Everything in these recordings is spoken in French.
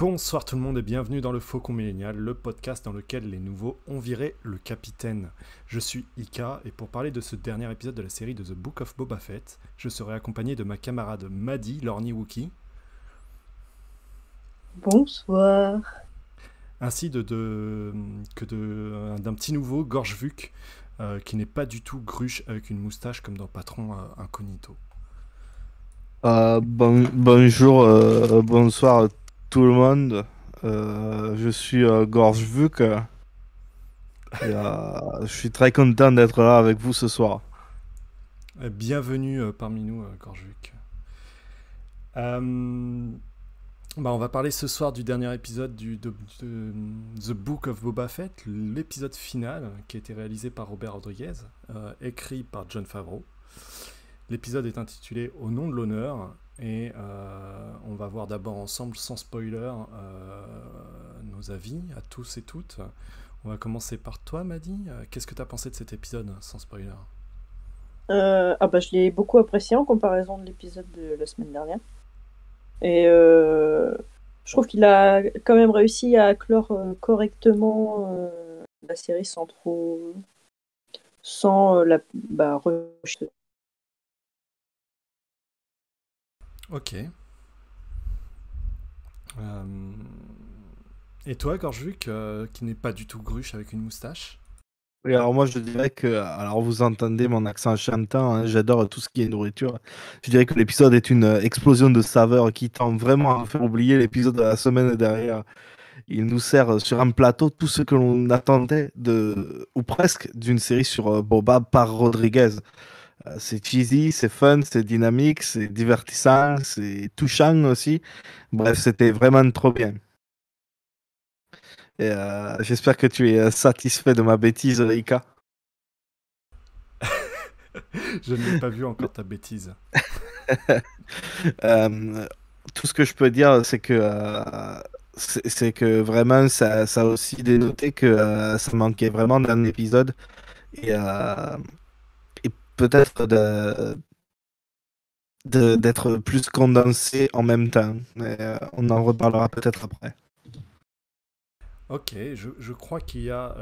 Bonsoir tout le monde et bienvenue dans le Faucon Millénial, le podcast dans lequel les nouveaux ont viré le capitaine. Je suis Ika et pour parler de ce dernier épisode de la série de The Book of Boba Fett, je serai accompagné de ma camarade Maddy, l'Orni Wookie, Bonsoir. ainsi d'un petit nouveau, Gorgevuk, qui n'est pas du tout gruche avec une moustache comme dans Patron Incognito. Bonjour, bonsoir tout le monde. Je suis Gorgevuk je suis très content d'être là avec vous ce soir. Bienvenue parmi nous, Gorgevuk. On va parler ce soir du dernier épisode de The Book of Boba Fett, l'épisode final qui a été réalisé par Robert Rodriguez, écrit par Jon Favreau. L'épisode est intitulé Au nom de l'honneur et on va voir d'abord ensemble, sans spoiler, nos avis à tous et toutes. On va commencer par toi, Maddy. Qu'est-ce que tu as pensé de cet épisode, sans spoiler? Je l'ai beaucoup apprécié en comparaison de l'épisode de la semaine dernière. Et je trouve qu'il a quand même réussi à clore correctement la série sans rejeter. Ok. Et toi, Gorgevuk, qui n'est pas du tout gruche avec une moustache? Et alors moi je dirais que, alors vous entendez mon accent chantant, hein, j'adore tout ce qui est nourriture. Je dirais que l'épisode est une explosion de saveurs qui tend vraiment à faire oublier l'épisode de la semaine derrière. Il nous sert sur un plateau tout ce que l'on attendait ou presque, d'une série sur Boba par Rodriguez. C'est cheesy, c'est fun, c'est dynamique, c'est divertissant, c'est touchant aussi. Bref, c'était vraiment trop bien. Et j'espère que tu es satisfait de ma bêtise, Ika. Je ne l'ai pas vu encore ta bêtise. Tout ce que je peux dire, c'est que vraiment, ça a aussi dénoté que ça manquait vraiment d'un épisode et, et peut-être d'être plus condensé en même temps. Mais, on en reparlera peut-être après. Ok, je crois qu'il y a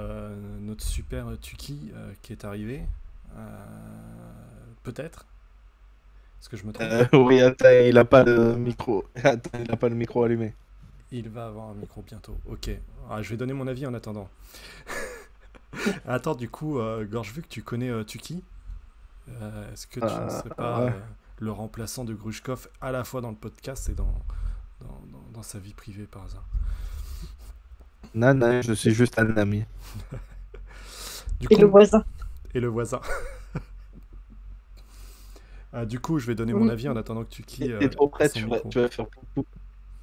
notre super Tuki qui est arrivé. Peut-être? Est-ce que je me trompe? Oui, attends, il n'a pas le micro. Attends, il n'a pas le micro allumé. Il va avoir un micro bientôt. Ok. Je vais donner mon avis en attendant. Attends, du coup, Gorge, vu que tu connais Tuki, est-ce que tu ne serais pas Ouais. le remplaçant de Grushkov à la fois dans le podcast et dans sa vie privée par hasard? Non, non, je suis juste un ami. Et le voisin. Et le voisin. Du coup, je vais donner mon avis en attendant que Tuki. T'es trop près, tu vas faire poupou.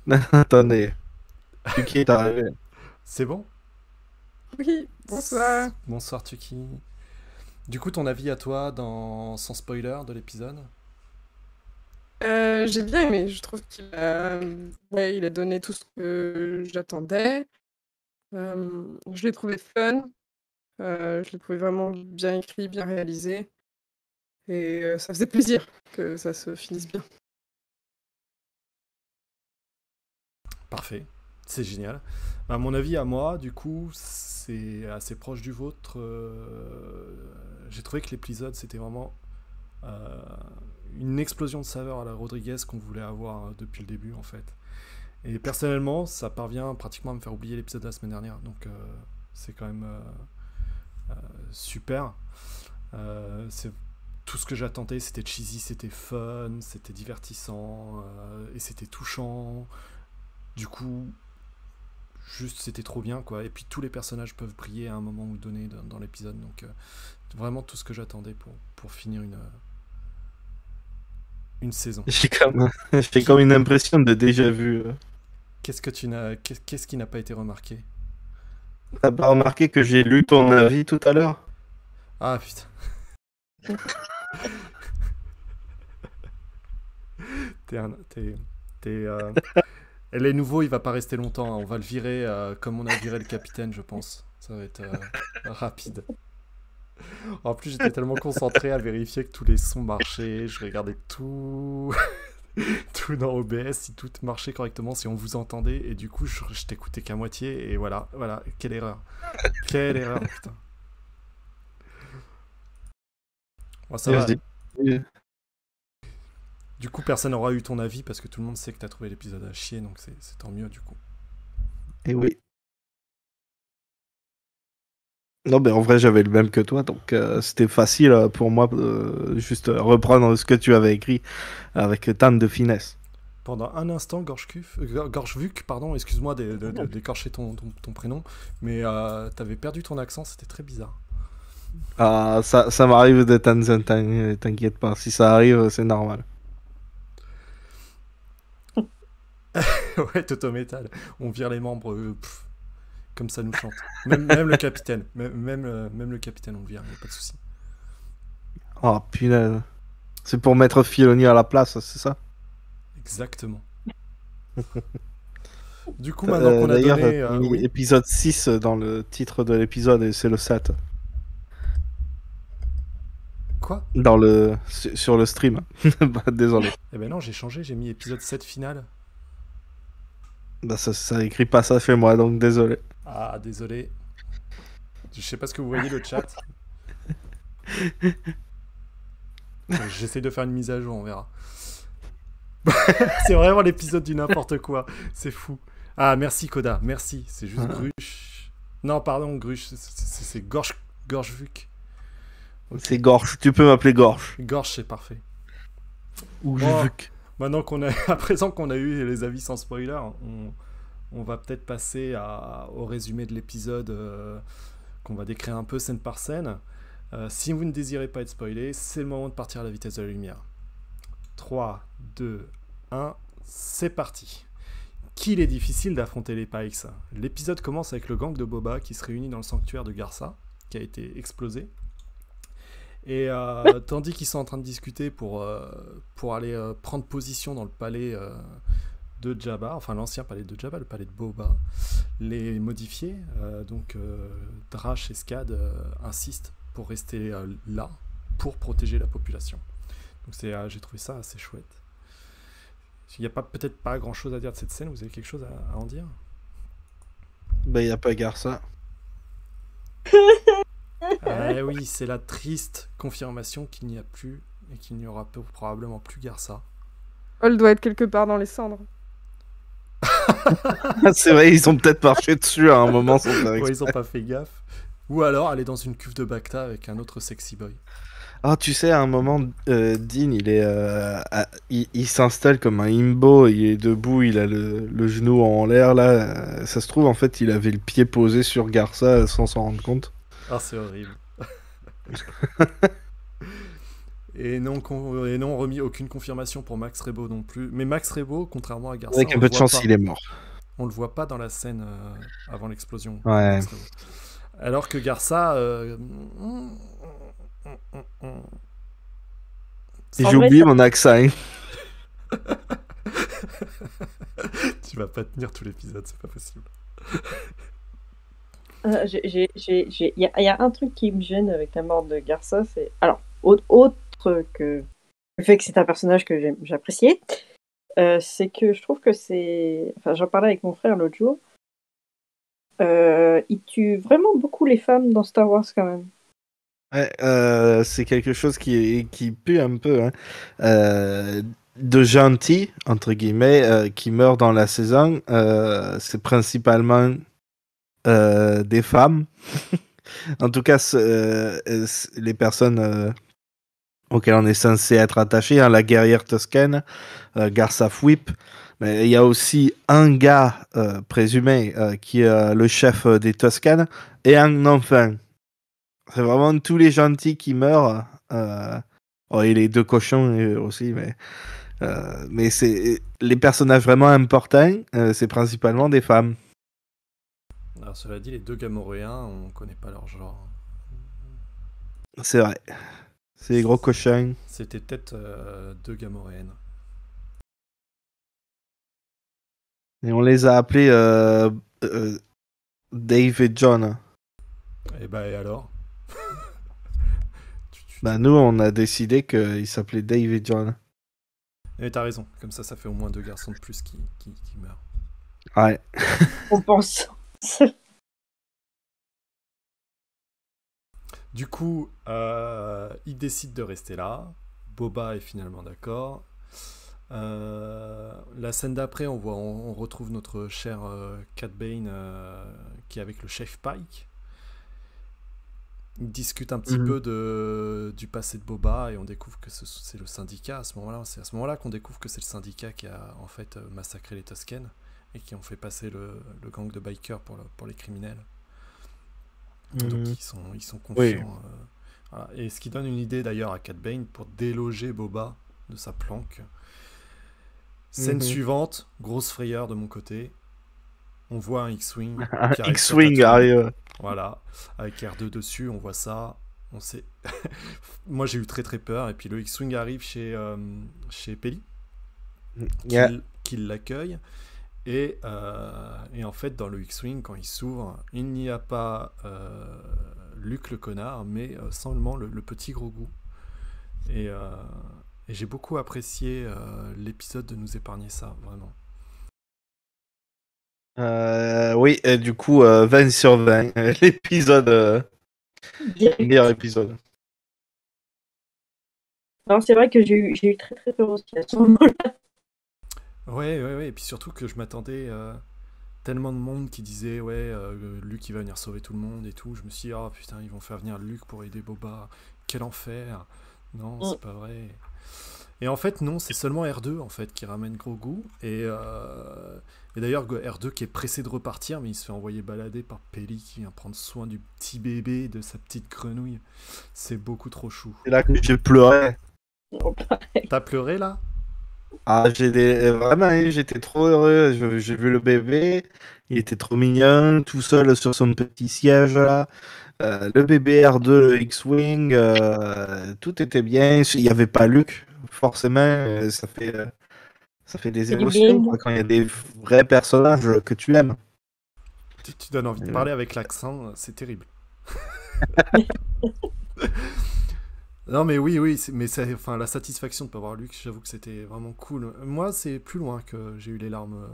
Non, attendez. Tuki est arrivé. C'est bon? Oui, bonsoir. Bonsoir Tuki. Du coup, ton avis à toi sans spoiler de l'épisode? J'ai bien aimé, je trouve il a donné tout ce que j'attendais. Je l'ai trouvé fun, je l'ai trouvé vraiment bien écrit, bien réalisé. Et ça faisait plaisir que ça se finisse bien. Parfait, c'est génial. À mon avis, à moi, du coup, c'est assez proche du vôtre. J'ai trouvé que l'épisode, c'était vraiment euh, une explosion de saveur à la Rodriguez qu'on voulait avoir depuis le début, en fait. Et personnellement, ça parvient pratiquement à me faire oublier l'épisode de la semaine dernière. Donc, c'est quand même super. C'est tout ce que j'attendais, c'était cheesy, c'était fun, c'était divertissant et c'était touchant. Du coup, juste c'était trop bien quoi. Et puis tous les personnages peuvent briller à un moment ou donné dans l'épisode. Donc vraiment tout ce que j'attendais pour finir une saison. J'ai comme une impression de déjà vu. Qu'est-ce qui n'a pas été remarqué? T'as pas remarqué que j'ai lu ton avis tout à l'heure? Ah putain. Et les nouveaux, il va pas rester longtemps. Hein. On va le virer comme on a viré le capitaine, je pense. Ça va être rapide. En plus, j'étais tellement concentré à vérifier que tous les sons marchaient. Je regardais tout. tout dans OBS, si tout marchait correctement, si on vous entendait, et du coup, je t'écoutais qu'à moitié, et voilà, quelle erreur. Quelle erreur, putain. Bon, ça va. Du coup, personne n'aura eu ton avis, parce que tout le monde sait que t'as trouvé l'épisode à chier, donc c'est tant mieux, du coup. Et oui. Non, mais en vrai, j'avais le même que toi, donc c'était facile pour moi de juste reprendre ce que tu avais écrit avec tant de finesse. Pendant un instant, Gorgevuk, pardon, excuse-moi d'écorcher ton prénom, mais t'avais perdu ton accent, c'était très bizarre. Ah, ça m'arrive de temps en temps, t'inquiète pas. Si ça arrive, c'est normal. Ouais, Toto Metal, on vire les membres, comme ça nous chante. Même le capitaine, même le capitaine, on le vire, y a pas de souci. Oh punaise. C'est pour mettre Filoni à la place, c'est ça? Exactement. Du coup, maintenant qu'on a D'ailleurs, donné... t'as mis oui. épisode 6 dans le titre de l'épisode et c'est le 7. Quoi? Sur le stream. Bah, désolé. Eh ben non, j'ai changé, j'ai mis épisode 7 final. Bah, ça écrit pas ça chez moi, donc désolé. Ah, désolé. Je sais pas ce que vous voyez le chat. J'essaie de faire une mise à jour, on verra. C'est vraiment l'épisode du n'importe quoi. C'est fou. Ah, merci Koda, merci. C'est juste Gruche. Non, pardon, Gruche, c'est Gorgevuk. Okay. C'est Gorge, tu peux m'appeler Gorge. Gorge, c'est parfait. Ou Bon, Vuk. maintenant à présent qu'on a eu les avis sans spoiler, on va peut-être passer au résumé de l'épisode qu'on va décrire un peu scène par scène. Si vous ne désirez pas être spoilé, c'est le moment de partir à la vitesse de la lumière. 3, 2, 1, c'est parti. Qu'il est difficile d'affronter les Pikes. L'épisode commence avec le gang de Boba qui se réunit dans le sanctuaire de Garsa, qui a été explosé. Et tandis qu'ils sont en train de discuter pour aller prendre position dans le palais de Jabba, enfin l'ancien palais de Jabba, le palais de Boba, les modifiés, donc Drash et Scad insistent pour rester là, pour protéger la population. Donc j'ai trouvé ça assez chouette. Il n'y a peut-être pas grand-chose à dire de cette scène, vous avez quelque chose à en dire? Bah, il n'y a pas Garça. Oui, c'est la triste confirmation qu'il n'y a plus et qu'il n'y aura probablement plus Garça. Elle doit être quelque part dans les cendres. C'est vrai, ils ont peut-être marché dessus à un moment sans faire Ouais, ils n'ont pas fait gaffe. Ou alors elle est dans une cuve de Bacta avec un autre sexy boy. Ah, tu sais, à un moment, Dean, il s'installe comme un imbo, il est debout, il a le genou en l'air, là. Ça se trouve, en fait, il avait le pied posé sur Garça sans s'en rendre compte. Ah, c'est horrible. Et non, remis aucune confirmation pour Max Rebo non plus. Mais Max Rebo, contrairement à Garça, avec un peu de chance, il est mort. On le voit pas dans la scène avant l'explosion. Ouais. Alors que Garça... J'ai oublié mon accent. Hein. Tu vas pas tenir tout l'épisode, c'est pas possible. Il y a un truc qui me gêne avec la mort de Garça, c'est... Alors, autre que le fait que c'est un personnage que j'appréciais, c'est que je trouve que c'est... Enfin, j'en parlais avec mon frère l'autre jour. Il tue vraiment beaucoup les femmes dans Star Wars, quand même. Ouais, c'est quelque chose qui pue un peu. Hein. De gentils, entre guillemets, qui meurent dans la saison, c'est principalement des femmes. En tout cas, les personnes auxquelles on est censé être attaché, hein, la guerrière toscane, Garça Fwip. Mais il y a aussi un gars présumé qui est le chef des Toscanes et un enfant. C'est vraiment tous les gentils qui meurent. Et les deux cochons aussi, mais c'est les personnages vraiment importants, c'est principalement des femmes. Alors cela dit, les deux Gamoréens, on connaît pas leur genre. C'est vrai. C'est des gros cochons. C'était peut-être deux Gamoréennes. Et on les a appelés Dave et John. Et bah et alors? Bah nous on a décidé qu'ils s'appelaient Dave et John. Et t'as raison, comme ça fait au moins 2 garçons de plus qui meurent. Ouais. On pense. Du coup, il décide de rester là. Boba est finalement d'accord. La scène d'après, on retrouve notre cher Cad Bane qui est avec le chef Pike. Ils discutent un petit peu du passé de Boba et on découvre que c'est le syndicat. C'est à ce moment-là qu'on découvre que c'est le syndicat qui a en fait massacré les Tusken et qui ont fait passer le gang de bikers pour les criminels. Donc ils sont confiants. Oui. Voilà. Et ce qui donne une idée d'ailleurs à Cad Bane pour déloger Boba de sa planque. Scène suivante, grosse frayeur de mon côté. On voit un X-Wing qui arrive sur X-Wing Tatooine. arrive. Voilà, avec R2 dessus, on voit ça. On sait. Moi j'ai eu très très peur. Et puis le X-Wing arrive chez Peli, qui l'accueille. Et en fait, dans le X-Wing, quand il s'ouvre, il n'y a pas Luke le connard, mais seulement le petit gros goût. Et j'ai beaucoup apprécié l'épisode de nous épargner ça, vraiment. Oui, et du coup, 20 sur 20. L'épisode. Meilleur épisode. Non, c'est vrai que j'ai eu très très peur aussi à ce moment-là. Ouais. Et puis surtout que je m'attendais tellement de monde qui disait Luke il va venir sauver tout le monde et tout. Je me suis dit, oh putain, ils vont faire venir Luke pour aider Boba. Quel enfer. Non, c'est pas vrai. Et en fait, non, c'est seulement R2 en fait qui ramène Grogu. Et d'ailleurs, R2 qui est pressé de repartir, mais il se fait envoyer balader par Peli qui vient prendre soin du petit bébé, de sa petite grenouille. C'est beaucoup trop chou. C'est là que j'ai pleuré. T'as pleuré là? Ah, vraiment, j'étais trop heureux. J'ai vu le bébé, il était trop mignon, tout seul sur son petit siège là. Le bébé R2, le X-Wing, tout était bien. Il n'y avait pas Luke, forcément. Ça fait des émotions quoi, quand il y a des vrais personnages que tu aimes. Tu donnes envie de parler avec l'accent, c'est terrible. Non mais oui, mais la satisfaction de pas voir Luke, j'avoue que c'était vraiment cool. Moi, c'est plus loin que j'ai eu les larmes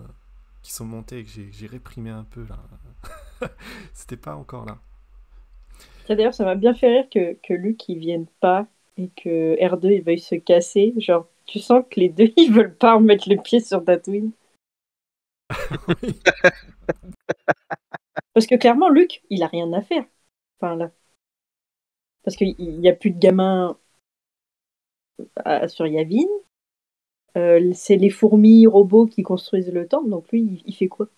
qui sont montées et que j'ai réprimé un peu là. C'était pas encore là. D'ailleurs, ça m'a bien fait rire que Luke il vienne pas et que R2 il veuille se casser. Genre, tu sens que les deux ils veulent pas remettre les pieds sur Tatooine. Oui. Parce que clairement, Luke, il a rien à faire. Enfin là. Parce qu'il n'y a plus de gamins sur Yavin. C'est les fourmis robots qui construisent le temple, donc lui, il fait quoi?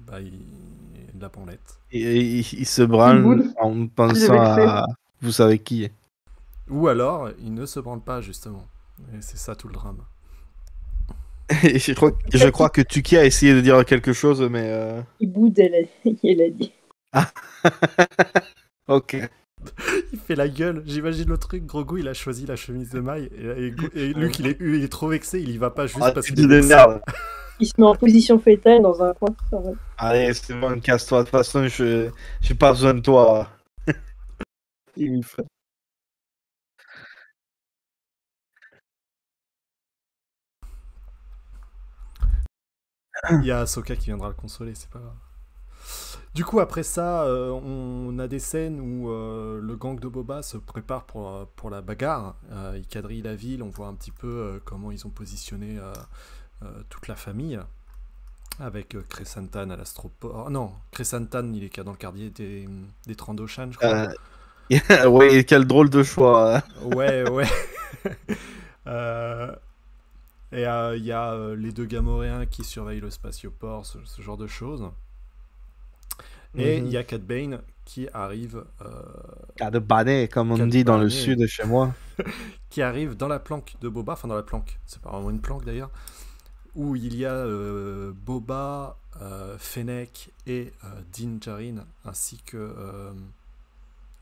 Bah, il est de la branlette. Et il se branle en pensant à vous savez qui. Ou alors, il ne se branle pas, justement. Et c'est ça tout le drame. Et je crois que Tuki a essayé de dire quelque chose, mais... Il boude, elle a dit. Ah. Ok. Il fait la gueule, j'imagine le truc. Grogu, il a choisi la chemise de maille. Et Luke, il est trop vexé, il y va pas juste parce qu'il est vexé. Il se met en position fétale dans un coin. Allez, c'est bon, casse-toi. De toute façon, j'ai pas besoin de toi. Il fait. Il y a Ahsoka qui viendra le consoler, c'est pas grave. Du coup, après ça, on a des scènes où le gang de Boba se prépare pour la bagarre. Ils quadrillent la ville, on voit un petit peu comment ils ont positionné toute la famille. Avec Kresantan à l'astroport. Non, Kresantan, il est dans le quartier des Trandoshan, je crois. Oui, quel drôle de choix. Ouais. Et il y a les deux Gamoréens qui surveillent le spatioport, ce genre de choses. Et il y a Cad Bane qui arrive... Cad Bane, comme on dit dans le sud chez moi. Qui arrive dans la planque de Boba, enfin dans la planque, c'est pas vraiment une planque d'ailleurs, où il y a Boba, Fennec et Din Djarin, ainsi que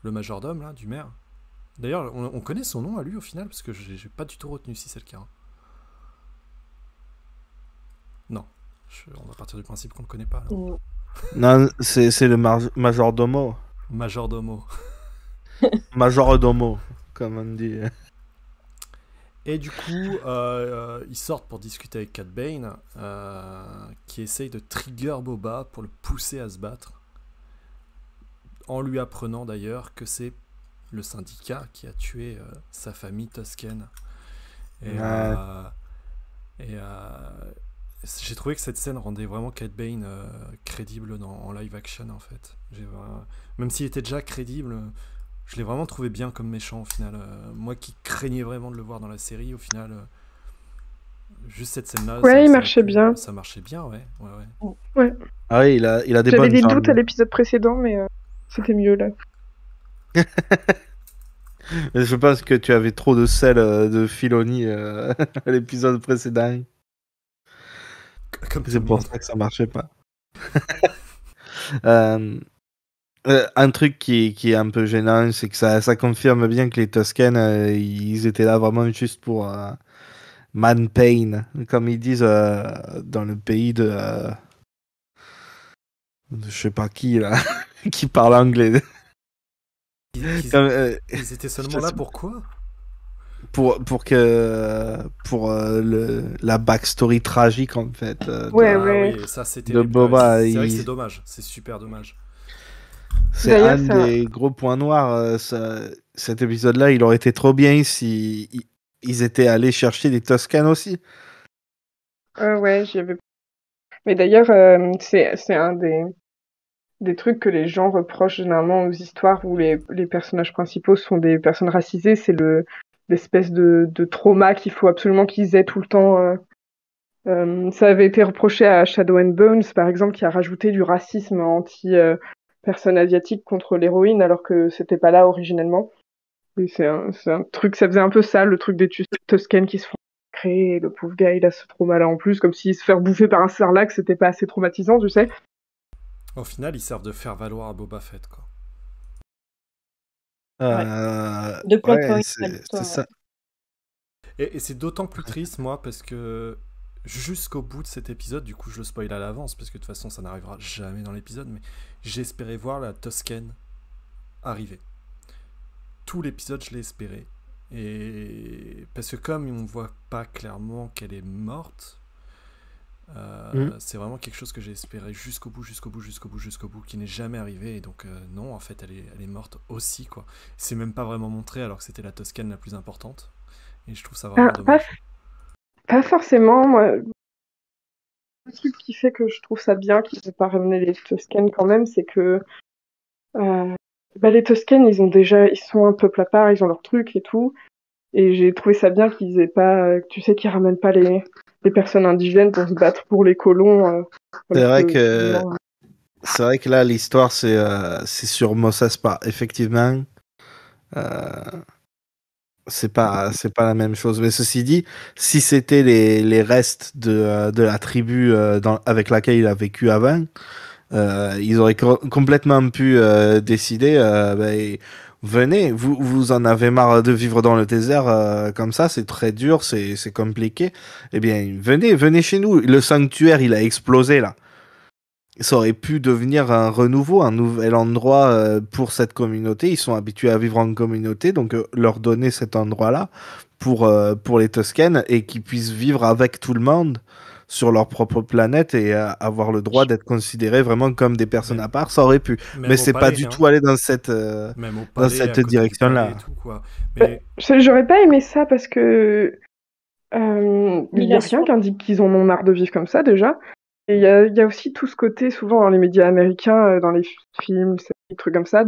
le majordome là, du maire. D'ailleurs, on connaît son nom à lui au final, parce que j'ai pas du tout retenu si c'est le cas. Non, on va partir du principe qu'on le connaît pas. Là. Non, c'est le majordomo. Majordomo. Majordomo, comme on dit. Et du coup, ils sortent pour discuter avec Cad Bane, qui essaye de trigger Boba pour le pousser à se battre, en lui apprenant d'ailleurs que c'est le syndicat qui a tué sa famille Tusken. Et, Ouais. j'ai trouvé que cette scène rendait vraiment Cad Bane crédible en live action en fait. Même s'il était déjà crédible, je l'ai vraiment trouvé bien comme méchant au final. Moi qui craignais vraiment de le voir dans la série, au final, juste cette scène-là, Ouais, il marchait bien. Ça marchait bien, ouais. Ouais. Ah oui, il a des J'avais bonnes des jambes. doutes à l'épisode précédent, mais c'était mieux là. Je pense que tu avais trop de sel de Filoni à l'épisode précédent. Comme tout C'est le pour monde. ça que ça marchait pas. Un truc qui est un peu gênant, c'est que ça confirme bien que les Tusken, ils étaient là vraiment juste pour man pain, comme ils disent dans le pays de je sais pas qui là, qui parle anglais. Comme, Ils étaient seulement je là sais- pour quoi? pour la backstory tragique en fait Ouais, Ah ouais. oui, ça c'est de terrible. Boba. C'est vrai que c'est dommage, c'est super dommage. C'est D'ailleurs, un des gros points noirs. Cet épisode-là, il aurait été trop bien si ils étaient allés chercher des Toscanes aussi. ouais, j'y avais. Mais d'ailleurs, c'est un des trucs que les gens reprochent généralement aux histoires où les personnages principaux sont des personnes racisées, c'est l'espèce de trauma qu'il faut absolument qu'ils aient tout le temps. Ça avait été reproché à Shadow and Bones, par exemple, qui a rajouté du racisme anti-personnes asiatiques contre l'héroïne, alors que c'était pas là originellement. Et c'est un truc, ça faisait un peu ça, le truc des Tusken qui se font créer, et le pauvre gars, il a ce trauma-là en plus, comme s'il se faire bouffer par un sarlac, c'était pas assez traumatisant, tu sais. Au final, ils servent de faire valoir à Boba Fett, quoi. De plot Ouais, point à c'est l'histoire. ça. Et c'est d'autant plus triste, moi, parce que jusqu'au bout de cet épisode, du coup, je le spoil à l'avance, parce que de toute façon, ça n'arrivera jamais dans l'épisode, mais j'espérais voir la Tusken arriver. Tout l'épisode, je l'ai espéré. Et parce que comme on voit pas clairement qu'elle est morte, Mhm. c'est vraiment quelque chose que j'ai espéré jusqu'au bout, qui n'est jamais arrivé. Et donc non, en fait, elle est morte aussi, quoi. C'est même pas vraiment montré, alors que c'était la Tusken la plus importante. Et je trouve ça vraiment dommage. Pas forcément, moi. Le truc qui fait que je trouve ça bien qu'ils aient pas ramené les Tusken quand même, c'est que les Tusken, ils sont un peuple à part, ils ont leur truc et tout. Et j'ai trouvé ça bien qu'ils aient pas, tu sais, qu'ils ramènent pas les personnes indigènes pour se battre pour les colons. C'est Alors vrai que, que finalement, c'est vrai que là l'histoire c'est sur Mos Espa. Effectivement, euh, c'est pas la même chose. Mais ceci dit, si c'était les restes de la tribu avec laquelle il a vécu avant, ils auraient complètement pu décider, ben, venez, vous en avez marre de vivre dans le désert comme ça, c'est très dur, c'est compliqué. Eh bien, venez chez nous. Le sanctuaire, il a explosé là. Ça aurait pu devenir un renouveau, un nouvel endroit pour cette communauté. Ils sont habitués à vivre en communauté, donc leur donner cet endroit-là pour les Tusken et qu'ils puissent vivre avec tout le monde sur leur propre planète et avoir le droit d'être considérés vraiment comme des personnes à Même, part, ça aurait pu. Mais même au c'est pas palais, du hein. tout aller Même au dans palais, à cette côté du palais et direction-là. tout, quoi. Mais j'aurais pas aimé ça parce que il y a rien Humiliation. qui indique qu'ils en ont marre de vivre comme ça déjà. Et il y a aussi tout ce côté, souvent dans les médias américains, dans les films, des trucs comme ça,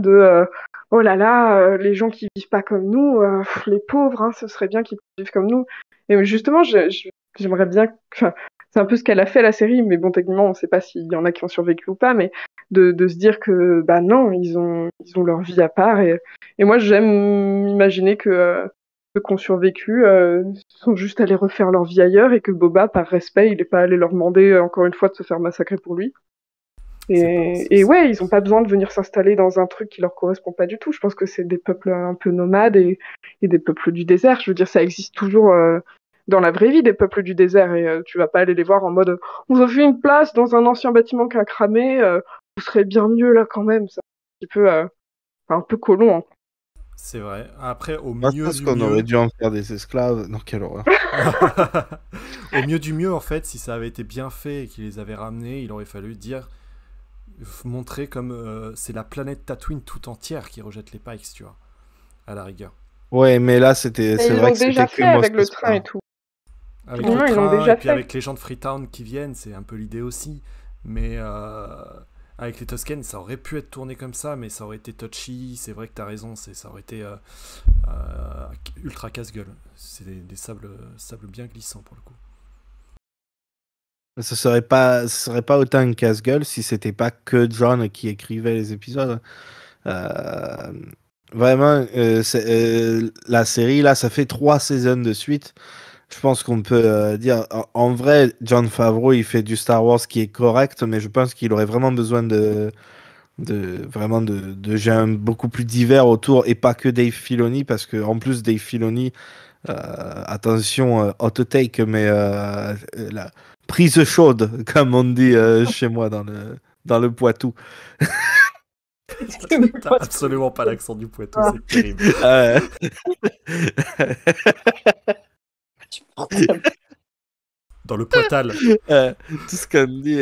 oh là là, les gens qui vivent pas comme nous, les pauvres, hein, ce serait bien qu'ils vivent comme nous. Et justement, j'aimerais bien, enfin, c'est un peu ce qu'elle a fait la série, mais bon, techniquement, on sait pas s'il y en a qui ont survécu ou pas, mais de se dire que, bah non, ils ont leur vie à part. Et moi, j'aime imaginer que ceux qui ont survécu sont juste allés refaire leur vie ailleurs et que Boba, par respect, il est pas allé leur demander encore une fois de se faire massacrer pour lui. Et ouais, ils ont pas besoin de venir s'installer dans un truc qui leur correspond pas du tout. Je pense que c'est des peuples un peu nomades et des peuples du désert. Je veux dire, ça existe toujours dans la vraie vie, des peuples du désert. Et tu vas pas aller les voir en mode on vous a fait une place dans un ancien bâtiment qui a cramé, vous serez bien mieux là quand même. C'est un petit peu, un peu colon, hein. C'est vrai. Après, au Moi, je mieux pense du qu'on aurait mieux, dû en faire des esclaves. Non, quelle horreur. au mieux du mieux, en fait, si ça avait été bien fait et qu'ils les avaient ramenés, il aurait fallu dire, montrer comme c'est la planète Tatooine tout entière qui rejette les Pikes, tu vois, à la rigueur. Ouais, mais là, Et c'est ils vrai l'ont que c'était déjà que fait Mos avec le train Espa. et tout. Avec le Non, ils l'ont train et déjà puis fait. avec les gens de Freetown qui viennent, c'est un peu l'idée aussi. Mais avec les Tusken, ça aurait pu être tourné comme ça, mais ça aurait été touchy. C'est vrai que t'as raison, ça aurait été ultra casse-gueule. C'est des sables bien glissants pour le coup. Ce serait pas autant une casse-gueule si c'était pas que John qui écrivait les épisodes. Euh, Vraiment, la série, là, ça fait 3 saisons de suite. Je pense qu'on peut dire, en vrai, Jon Favreau, il fait du Star Wars qui est correct, mais je pense qu'il aurait vraiment besoin vraiment de gens beaucoup plus divers autour et pas que Dave Filoni, parce que en plus, Dave Filoni, attention, hot take, mais la prise chaude, comme on dit chez moi dans le Poitou. T'as absolument pas l'accent du Poitou, Ah. c'est terrible. Euh, Dans le Poital. tout ce qu'on dit,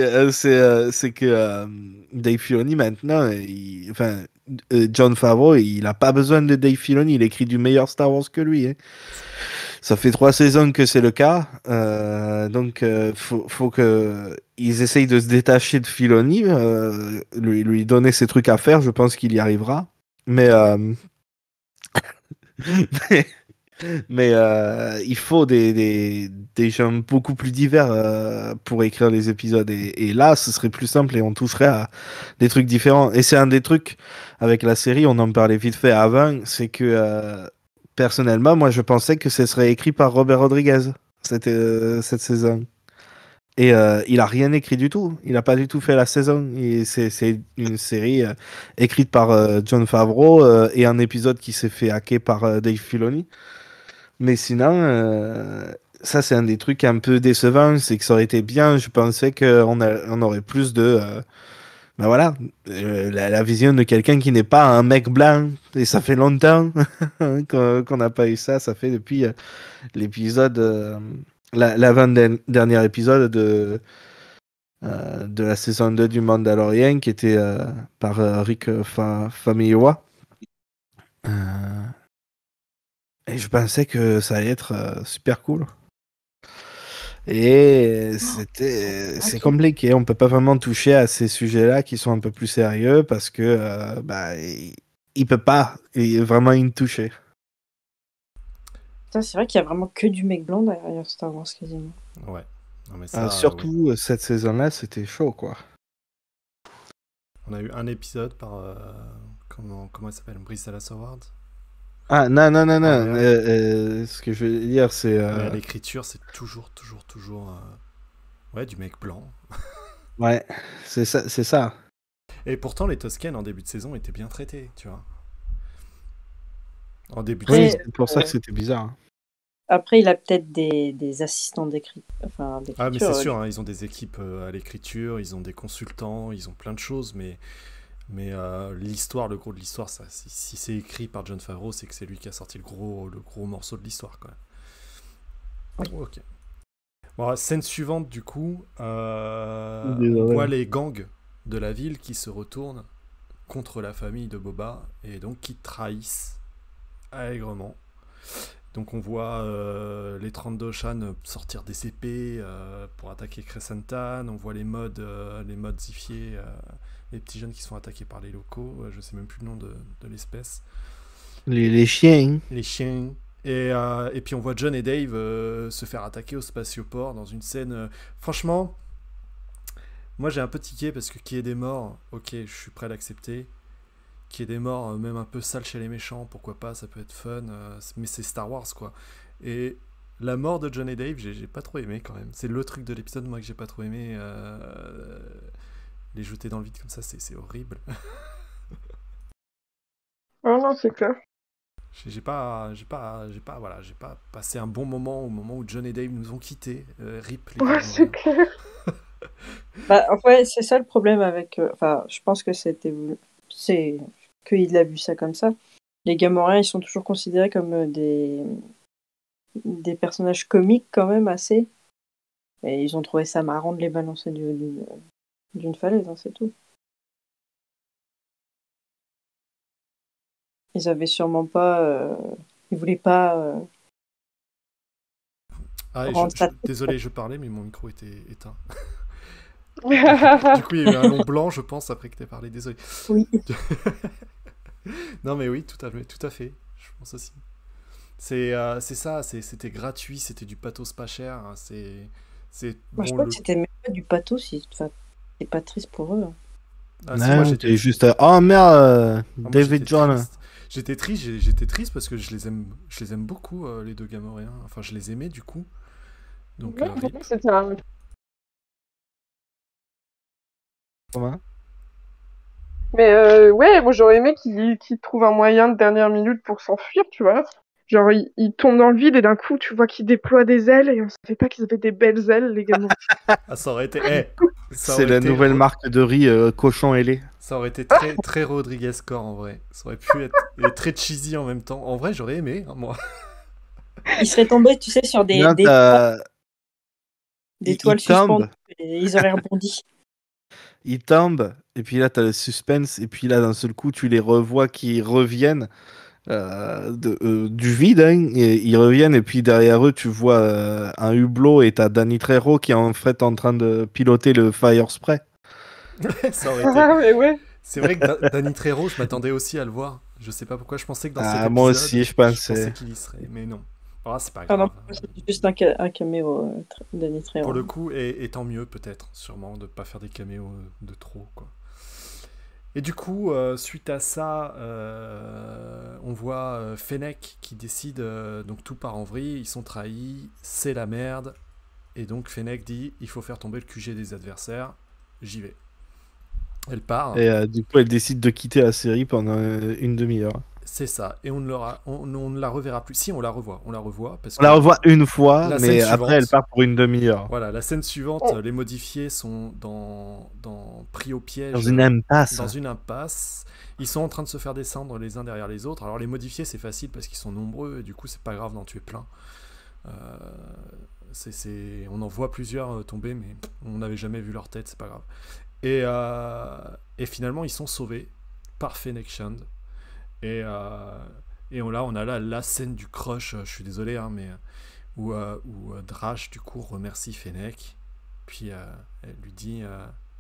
c'est que Dave Filoni maintenant, enfin, Jon Favreau, il a pas besoin de Dave Filoni, il écrit du meilleur Star Wars que lui, hein. Ça fait 3 saisons que c'est le cas, donc faut que ils essayent de se détacher de Filoni, lui donner ses trucs à faire, je pense qu'il y arrivera, mais mais, il faut des gens beaucoup plus divers pour écrire les épisodes. Et là, ce serait plus simple et on toucherait à des trucs différents. Et c'est un des trucs avec la série, on en parlait vite fait avant, c'est que personnellement, moi, je pensais que ce serait écrit par Robert Rodriguez, cette saison. Et il a rien écrit du tout. Il n'a pas du tout fait la saison. C'est une série écrite par Jon Favreau et un épisode qui s'est fait hacker par Dave Filoni. Mais sinon, ça c'est un des trucs un peu décevants, c'est que ça aurait été bien. Je pensais on aurait plus de, ben voilà, la vision de quelqu'un qui n'est pas un mec blanc. Et ça fait longtemps qu'on n'a pas eu ça. Ça fait depuis l'épisode, l'avant-dernier épisode de la saison 2 du Mandalorian qui était par Rick Famuyiwa. Et je pensais que ça allait être super cool. Et c'est compliqué. On peut pas vraiment toucher à ces sujets-là qui sont un peu plus sérieux parce que il peut pas vraiment y toucher. Putain, c'est vrai qu'il y a vraiment que du mec blanc derrière Star Wars quasiment. Ouais. Non, mais ça, Surtout oui. cette saison-là, c'était chaud, quoi. On a eu un épisode par comment elle s'appelle, Bryce Dallas Howard. Ah non. Ouais. Ce que je veux dire, c'est Mais à l'écriture, c'est toujours ouais, du mec blanc. ouais, c'est ça. Et pourtant, les Tusken en début de saison étaient bien traités, tu vois. En début de Oui, saison. c'est pour ça que c'était bizarre. Après, il a peut-être des assistants d'écriture. Ah, mais c'est sûr, hein, ils ont des équipes à l'écriture, ils ont des consultants, ils ont plein de choses, mais l'histoire, le gros de l'histoire, ça, si c'est écrit par Jon Favreau, c'est que c'est lui qui a sorti le gros morceau de l'histoire, quoi. Oui. Ok. Bon, scène suivante, du coup, on Désolé. voit les gangs de la ville qui se retournent contre la famille de Boba et donc qui trahissent allègrement. Donc on voit les Trandoshan sortir des épées pour attaquer Crescentan. On voit les mods zifiés, les petits jeunes qui sont attaqués par les locaux. Je sais même plus le nom de l'espèce. Les chiens. Les chiens. Et puis on voit John et Dave se faire attaquer au spatioport dans une scène. Franchement, moi j'ai un peu tiqué parce que qui est des morts, ok, je suis prêt à l'accepter. Qui est des morts, même un peu sales chez les méchants, pourquoi pas, ça peut être fun, mais c'est Star Wars quoi. Et la mort de John et Dave, j'ai pas trop aimé quand même. C'est le truc de l'épisode, moi, que j'ai pas trop aimé. Les jeter dans le vide comme ça, c'est horrible. Oh non, c'est clair. J'ai pas passé un bon moment au moment où John et Dave nous ont quittés. RIP les Ouais, parents. c'est clair. Ouais, c'est ça le problème avec. Je pense que c'est qu'il a vu ça comme ça. les Gamorréens, ils sont toujours considérés comme des personnages comiques quand même assez. Et ils ont trouvé ça marrant de les balancer d'une falaise, hein, c'est tout. Ils avaient sûrement pas... ils voulaient pas Ah, rendre ça... désolé, je parlais, mais mon micro était éteint. Du coup, il y a eu un long blanc, je pense, après que tu aies parlé. Désolé. Oui. Non, mais oui, tout à fait. Je pense aussi. C'est ça, c'était gratuit, c'était du pathos pas cher. Hein, Moi, bon, je crois que c'était même pas du pathos, c'est pas triste pour eux. Hein. Ah, si, moi, Non, j'étais t'es juste. Oh merde, Ah, moi, David John. triste. J'étais triste parce que je les aime beaucoup, les deux Gamorréens. Enfin, je les aimais du coup. Donc, Ouais, rip. c'était un... Comment? Mais ouais, moi j'aurais aimé qu'il trouve un moyen de dernière minute pour s'enfuir, tu vois. Genre, il tombe dans le vide et d'un coup, tu vois qu'il déploie des ailes et on savait pas qu'ils avaient des belles ailes, les Gamorréens. Ah, ça aurait été. Ça C'est aurait la été nouvelle marque de riz cochon ailé. Ça aurait été très, très Rodriguez Score en vrai. Ça aurait pu être et très cheesy en même temps. En vrai, j'aurais aimé, hein, moi. Ils seraient tombés, tu sais, sur Non, des il toiles suspendues. tombe, Et ils auraient rebondi. il tombe, et puis là t'as le suspense, et puis là d'un seul coup tu les revois qui reviennent du vide, hein, et ils reviennent, et puis derrière eux tu vois un hublot et t'as Danny Trejo qui est en fait en train de piloter le Fire Spray. Ça aurait été. Ah, mais ouais. C'est vrai que Danny Trejo, je m'attendais aussi à le voir. Je sais pas pourquoi, je pensais que dans cet Ah, épisode, moi aussi, je pensais. pensais qu'il y serait, mais non. Ah, c'est pas Ah non, grave. c'est juste un caméo Danny Trejo. Pour le coup, et tant mieux peut-être, sûrement, de pas faire des caméos de trop, quoi. Et du coup, suite à ça, on voit Fennec qui décide, donc tout part en vrille, ils sont trahis, c'est la merde, et donc Fennec dit, il faut faire tomber le QG des adversaires, j'y vais. Elle part. Et du coup, elle décide de quitter la série pendant une demi-heure. C'est ça, et on ne la reverra plus. Si, on la revoit, parce On la que revoit une fois, la mais scène après, elle suivante- part pour une demi-heure. voilà, la scène suivante, Oh. les modifiés sont pris au piège Dans une impasse. dans une impasse. Ils sont en train de se faire descendre les uns derrière les autres. Alors les modifiés, c'est facile parce qu'ils sont nombreux et du coup, c'est pas grave d'en tuer plein. On en voit plusieurs tomber, mais on n'avait jamais vu leur tête, c'est pas grave. Et finalement, ils sont sauvés par Fennec Shand. Et on a là la scène du crush, je suis désolé, hein, mais où Drash, du coup, remercie Fennec. Puis elle lui dit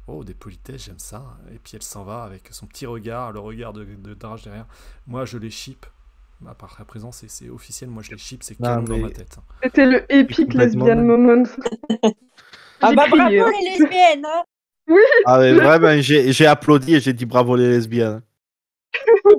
oh, des politesses, j'aime ça. Et puis elle s'en va avec son petit regard, le regard de Drash derrière. Moi, je les ship. À présent, c'est officiel, moi je les ship, c'est canon dans ma tête. C'était le épique Complètement lesbian dingue. moment. Ah J'ai bah crié, bravo hein. les lesbiennes hein. Ah, mais vraiment, j'ai applaudi et j'ai dit bravo les lesbiennes.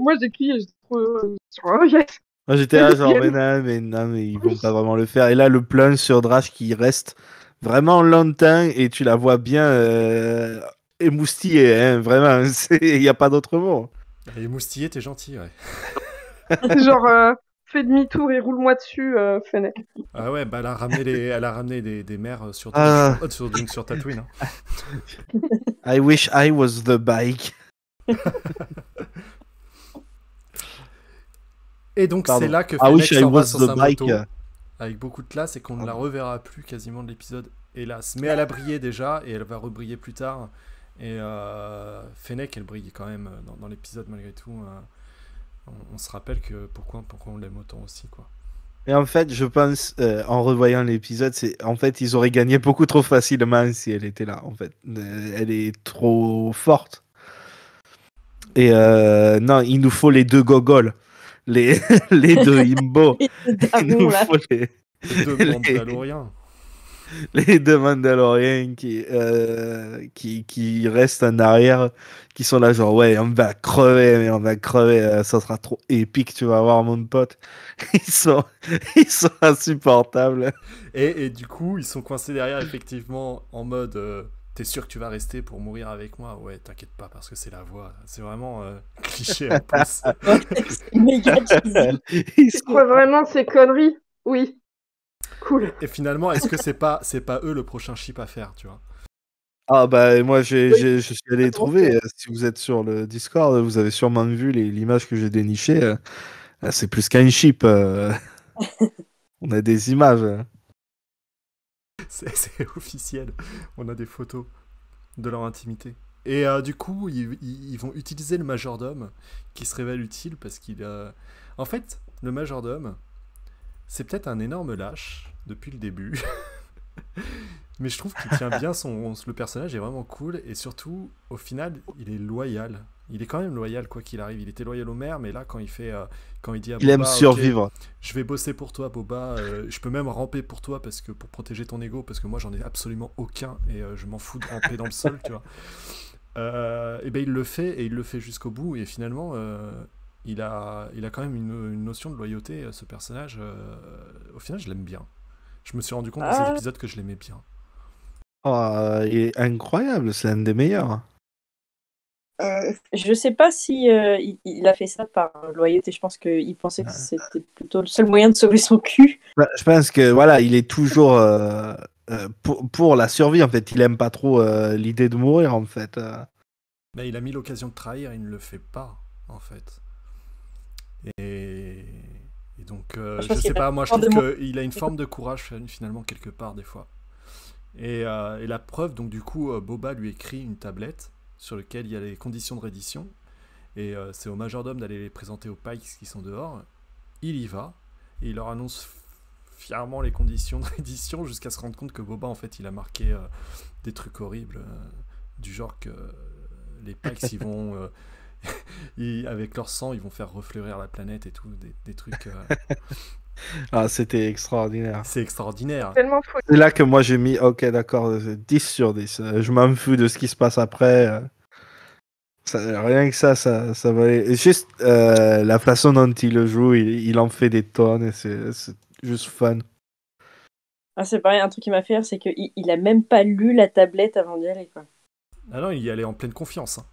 Moi j'ai crié, j'étais trop heureuse. Oh, yes. Moi, j'étais là, genre, Lesbienne. mais ils vont pas vraiment le faire. Et là, le plan sur Drash qui reste vraiment longtemps et tu la vois bien émoustillée, hein, vraiment, il n'y a pas d'autre mot. Et moustillé, t'es gentil, ouais. C'est genre, fais demi-tour et roule-moi dessus, Fennec. Ah ouais, bah elle a ramené des mères sur Dune, sur Tatooine. Hein. I wish I was the bike. Et donc Pardon. c'est là que I Fennec wish I s'en va was sur the sa bike. moto avec beaucoup de classe et qu'on ne la reverra plus quasiment de l'épisode, hélas. Mais elle a brillé déjà et elle va rebriller plus tard. Et Fennec, elle brille quand même dans l'épisode malgré tout. On se rappelle que pourquoi on l'aime autant aussi, quoi. Et en fait, je pense, en revoyant l'épisode, en fait, ils auraient gagné beaucoup trop facilement si elle était là. En fait, elle est trop forte. Et non, il nous faut les deux gogoles, les deux Imbo. Il nous là. faut Les deux Mandaloriens. les deux Mandaloriens qui restent en arrière, qui sont là genre ouais, on va crever, mais on va crever, ça sera trop épique, tu vas voir mon pote. Ils sont insupportables. Et du coup, ils sont coincés derrière, effectivement, en mode t'es sûr que tu vas rester pour mourir avec moi? Ouais, t'inquiète pas, parce que c'est la voix. C'est vraiment cliché en plus. C'est méga cheesy. Ils Tu sont- crois vraiment ces conneries? Oui. Cool. Et finalement, est-ce que c'est pas eux le prochain chip à faire, tu vois? Ah bah moi Oui, je suis allé les trouver. Si vous êtes sur le Discord, vous avez sûrement vu l'image que j'ai dénichée. C'est plus qu'un chip. On a des images. C'est officiel. On a des photos de leur intimité. Et du coup, ils vont utiliser le majordome qui se révèle utile parce qu'il a. En fait, le majordome, c'est peut-être un énorme lâche depuis le début. Mais je trouve qu'il tient bien le personnage est vraiment cool et surtout, au final, il est loyal. Il est quand même loyal quoi qu'il arrive. Il était loyal au maire, mais là, quand il dit à Il aime Boba, ok, survivre. je vais bosser pour toi, Boba. Je peux même ramper pour toi pour protéger ton ego, parce que moi, j'en ai absolument aucun et je m'en fous de ramper dans le sol, tu vois. Et ben il le fait et il le fait jusqu'au bout et finalement, il a quand même une notion de loyauté, ce personnage. Au final, je l'aime bien. Je me suis rendu compte dans cet Ah, épisode que je l'aimais bien. Oh, il est incroyable, c'est l'un des meilleurs. je sais pas si il a fait ça par loyauté. Je pense qu'il pensait que c'était plutôt le seul moyen de sauver son cul. Bah, je pense que voilà, il est toujours pour la survie en fait. Il aime pas trop l'idée de mourir en fait. Mais il a mis l'occasion de trahir, il ne le fait pas, en fait. Et, et donc, Je je pense qu'il sais a pas, moi je peur de trouve mourir. qu'il a une forme de courage finalement quelque part des fois. Et la preuve, donc du coup, Boba lui écrit une tablette sur laquelle il y a les conditions de reddition. Et c'est au majordome d'aller les présenter aux Pikes qui sont dehors. Il y va, et il leur annonce fièrement les conditions de reddition jusqu'à se rendre compte que Boba, en fait, il a marqué des trucs horribles, du genre que les Pikes, ils vont... avec leur sang, ils vont faire refleurir la planète et tout, des trucs... Ah, c'était extraordinaire. c'est extraordinaire. Tellement faux. C'est là que moi j'ai mis, ok, d'accord, 10 sur 10. Je m'en fous de ce qui se passe après. Rien que ça valait. Et juste la façon dont il le joue, il en fait des tonnes et c'est juste fun. Ah, c'est pareil, un truc qui m'a fait rire, c'est qu'il a même pas lu la tablette avant d'y aller, quoi. Ah non, il y allait en pleine confiance. Hein.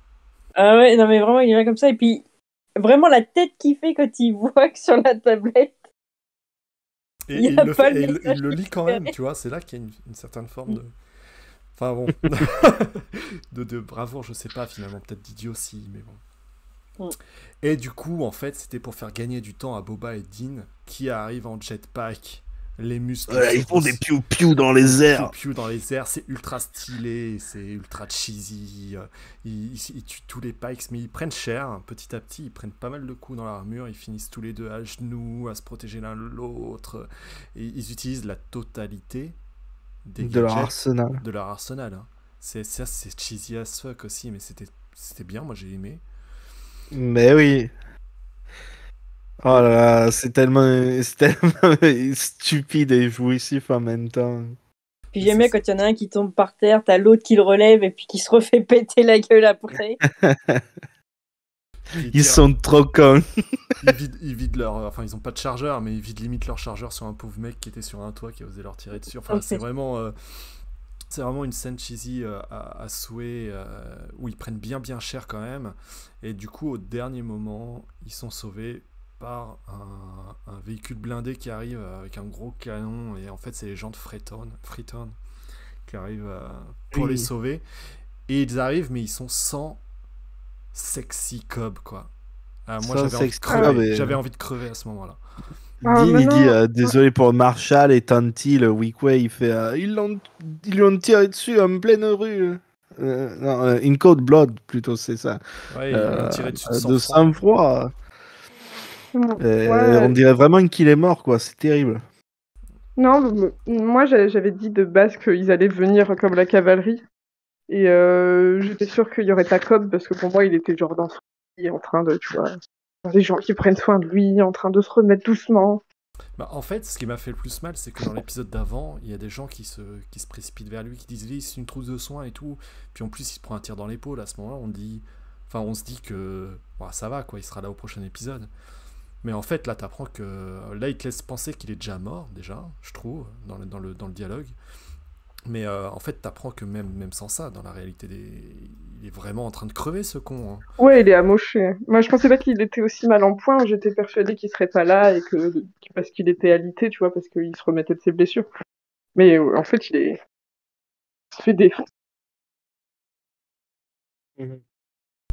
Ah ouais, non mais vraiment, il est là comme ça. Et puis, vraiment, la tête qu'il fait quand il voit que sur la tablette, Et, il et n'y il a le pas fait, le et il message le qu'il lit quand même, espérait. tu vois, c'est là qu'il y a une certaine forme de... Enfin bon, de bravoure, je sais pas finalement, peut-être d'idiotie, mais bon. Mm. Et du coup, en fait, c'était pour faire gagner du temps à Boba et Dean, qui arrivent en jetpack, les muscles Ils sur font des piou-piou dans les airs. piou-piou dans les airs, c'est ultra stylé, c'est ultra cheesy, ils tuent tous les Pikes, mais ils prennent cher, hein, petit à petit, ils prennent pas mal de coups dans l'armure, ils finissent tous les deux à genoux, à se protéger l'un l'autre, et ils utilisent la totalité des De leur gadgets arsenal. de leur arsenal. Hein. C'est cheesy as fuck aussi, mais c'était bien, moi j'ai aimé. Mais oui. Oh là là, c'est tellement stupide et jouissif en même temps. Puis j'aime bien quand il y en a un qui tombe par terre, t'as l'autre qui le relève et puis qui se refait péter la gueule après. Ils sont trop cons. Ils vident leur. Enfin, ils ont pas de chargeur, mais ils vident limite leur chargeur sur un pauvre mec qui était sur un toit qui a osé leur tirer dessus. Enfin, c'est vraiment. C'est vraiment une scène cheesy à souhait où ils prennent bien cher quand même. Et du coup, au dernier moment, ils sont sauvés par un véhicule blindé qui arrive avec un gros canon. Et en fait, c'est les gens de Freetown qui arrivent pour les Oui. sauver. Et ils arrivent, mais ils sont sans sexy cob, quoi. Moi, Ça, j'avais c'est envie de extra. crever. Mais... J'avais envie de crever à ce moment-là. Ah, Dean, il dit maintenant, désolé pour Marshall et Tanty, le Weequay, il fait ils l'ont tiré dessus en pleine rue. Non, in cold blood, plutôt, c'est ça. Ouais, ils l'ont tiré dessus de De sang-froid. sang-froid. On ouais, dirait vraiment qu'il est mort, quoi. C'est terrible. non, moi j'avais dit de base qu'ils allaient venir comme la cavalerie. Et j'étais sûre qu'il y aurait pas Cobb parce que pour moi il était genre dans son lit en train de, tu vois, des gens qui prennent soin de lui, en train de se remettre doucement. Bah, en fait, ce qui m'a fait le plus mal, c'est que dans l'épisode d'avant, il y a des gens qui se précipitent vers lui, qui disent oui, c'est une trousse de soins et tout. Puis en plus, il se prend un tir dans l'épaule. À ce moment-là, on se dit que bah, ça va, quoi, il sera là au prochain épisode. Mais en fait, là, t'apprends que là, il te laisse penser qu'il est déjà mort, déjà, je trouve, dans le dialogue. Mais en fait, t'apprends que même sans ça, dans la réalité, il est vraiment en train de crever, ce con. Hein. Ouais, il est amoché. Moi je pensais pas qu'il était aussi mal en point, j'étais persuadée qu'il serait pas là et que parce qu'il était alité, tu vois, parce qu'il se remettait de ses blessures. Mais en fait il se fait défoncer.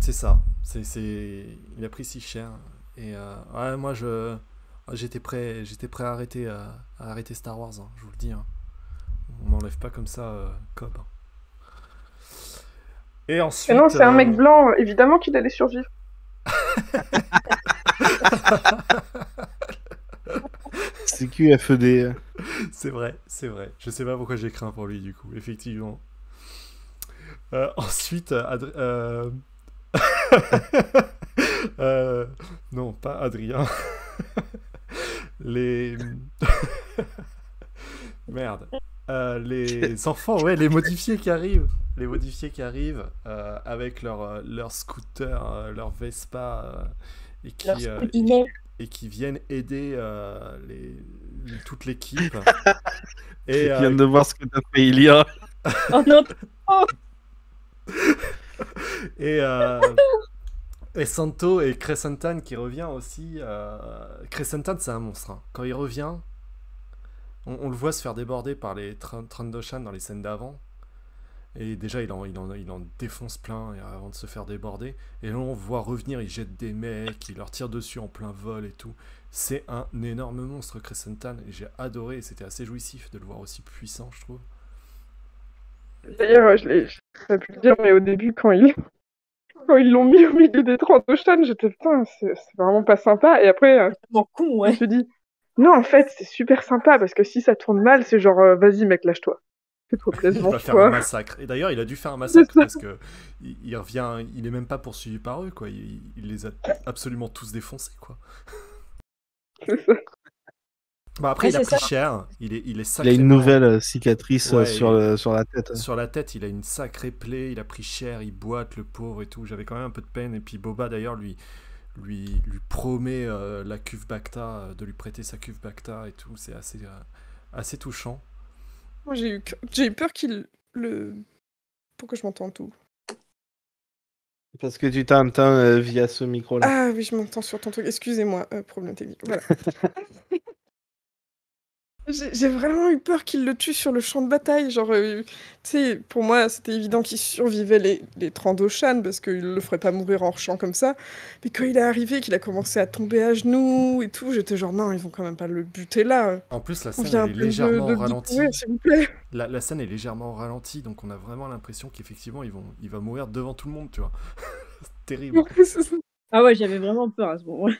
C'est ça. Il a pris si cher. Et ouais, moi, j'étais prêt à arrêter Star Wars, hein, je vous le dis. Hein. On m'enlève pas comme ça, Cobb. Et Mais ensuite. non, c'est un mec blanc, évidemment qu'il allait survivre. C'est QFD. C'est vrai. Je sais pas pourquoi j'ai craint pour lui, du coup, effectivement. Ensuite, non, pas Adrien. Les. Merde. Les enfants, ouais, les modifiés qui arrivent. Avec leur scooter, leur Vespa, et qui viennent aider toute l'équipe. Et, Je viens de voir ce que t'as fait, Ilia. Oh non. Et Santo et Crescentan qui revient aussi. Crescentan, c'est un monstre. Hein. Quand il revient, on le voit se faire déborder par les Trandoshan dans les scènes d'avant. Et déjà, il en défonce plein avant de se faire déborder. Et là, on voit revenir, il jette des mecs, il leur tire dessus en plein vol et tout. C'est un énorme monstre, Crescentan. Et j'ai adoré, et c'était assez jouissif de le voir aussi puissant, je trouve. D'ailleurs, je pas pu le dire, mais au début, quand ils l'ont mis au milieu des Trandoshan, j'étais putain, c'est vraiment pas sympa. Et après, Bon, con, je me ouais. suis dit, non, en fait, c'est super sympa parce que si ça tourne mal, c'est genre, vas-y, mec, lâche-toi. Fais-toi plaisir, Il va faire un massacre. Et d'ailleurs, il a dû faire un massacre parce que il revient, il est même pas poursuivi par eux, quoi. Il les a absolument tous défoncés, quoi. C'est ça. Bah après, Ouais, il a c'est pris ça. cher. Il est Il a sacrément... une nouvelle cicatrice Ouais, sur la tête. Sur la tête, il a une sacrée plaie. Il a pris cher, il boite, le pauvre et tout. J'avais quand même un peu de peine. Et puis Boba, d'ailleurs, lui promet la cuve Bacta, de lui prêter sa cuve Bacta et tout. C'est assez touchant. Moi, j'ai eu peur qu'il le... Pourquoi je m'entends tout? Parce que tu t'entends via ce micro-là. Ah oui, je m'entends sur ton truc. Excusez-moi, problème technique. Voilà. J'ai vraiment eu peur qu'il le tue sur le champ de bataille. Genre, tu sais, pour moi, c'était évident qu'il survivait les Trandoshan parce qu'il le ferait pas mourir hors champ comme ça. Mais quand il est arrivé, qu'il a commencé à tomber à genoux et tout, j'étais genre, non, ils vont quand même pas le buter là. En plus, la On scène vient elle est légèrement de au ralenti. découvrir, s'il vous plaît. La scène est légèrement au ralenti, donc on a vraiment l'impression qu'effectivement, il va mourir devant tout le monde, tu vois. C'est terrible. Ah ouais, j'avais vraiment peur à ce moment-là.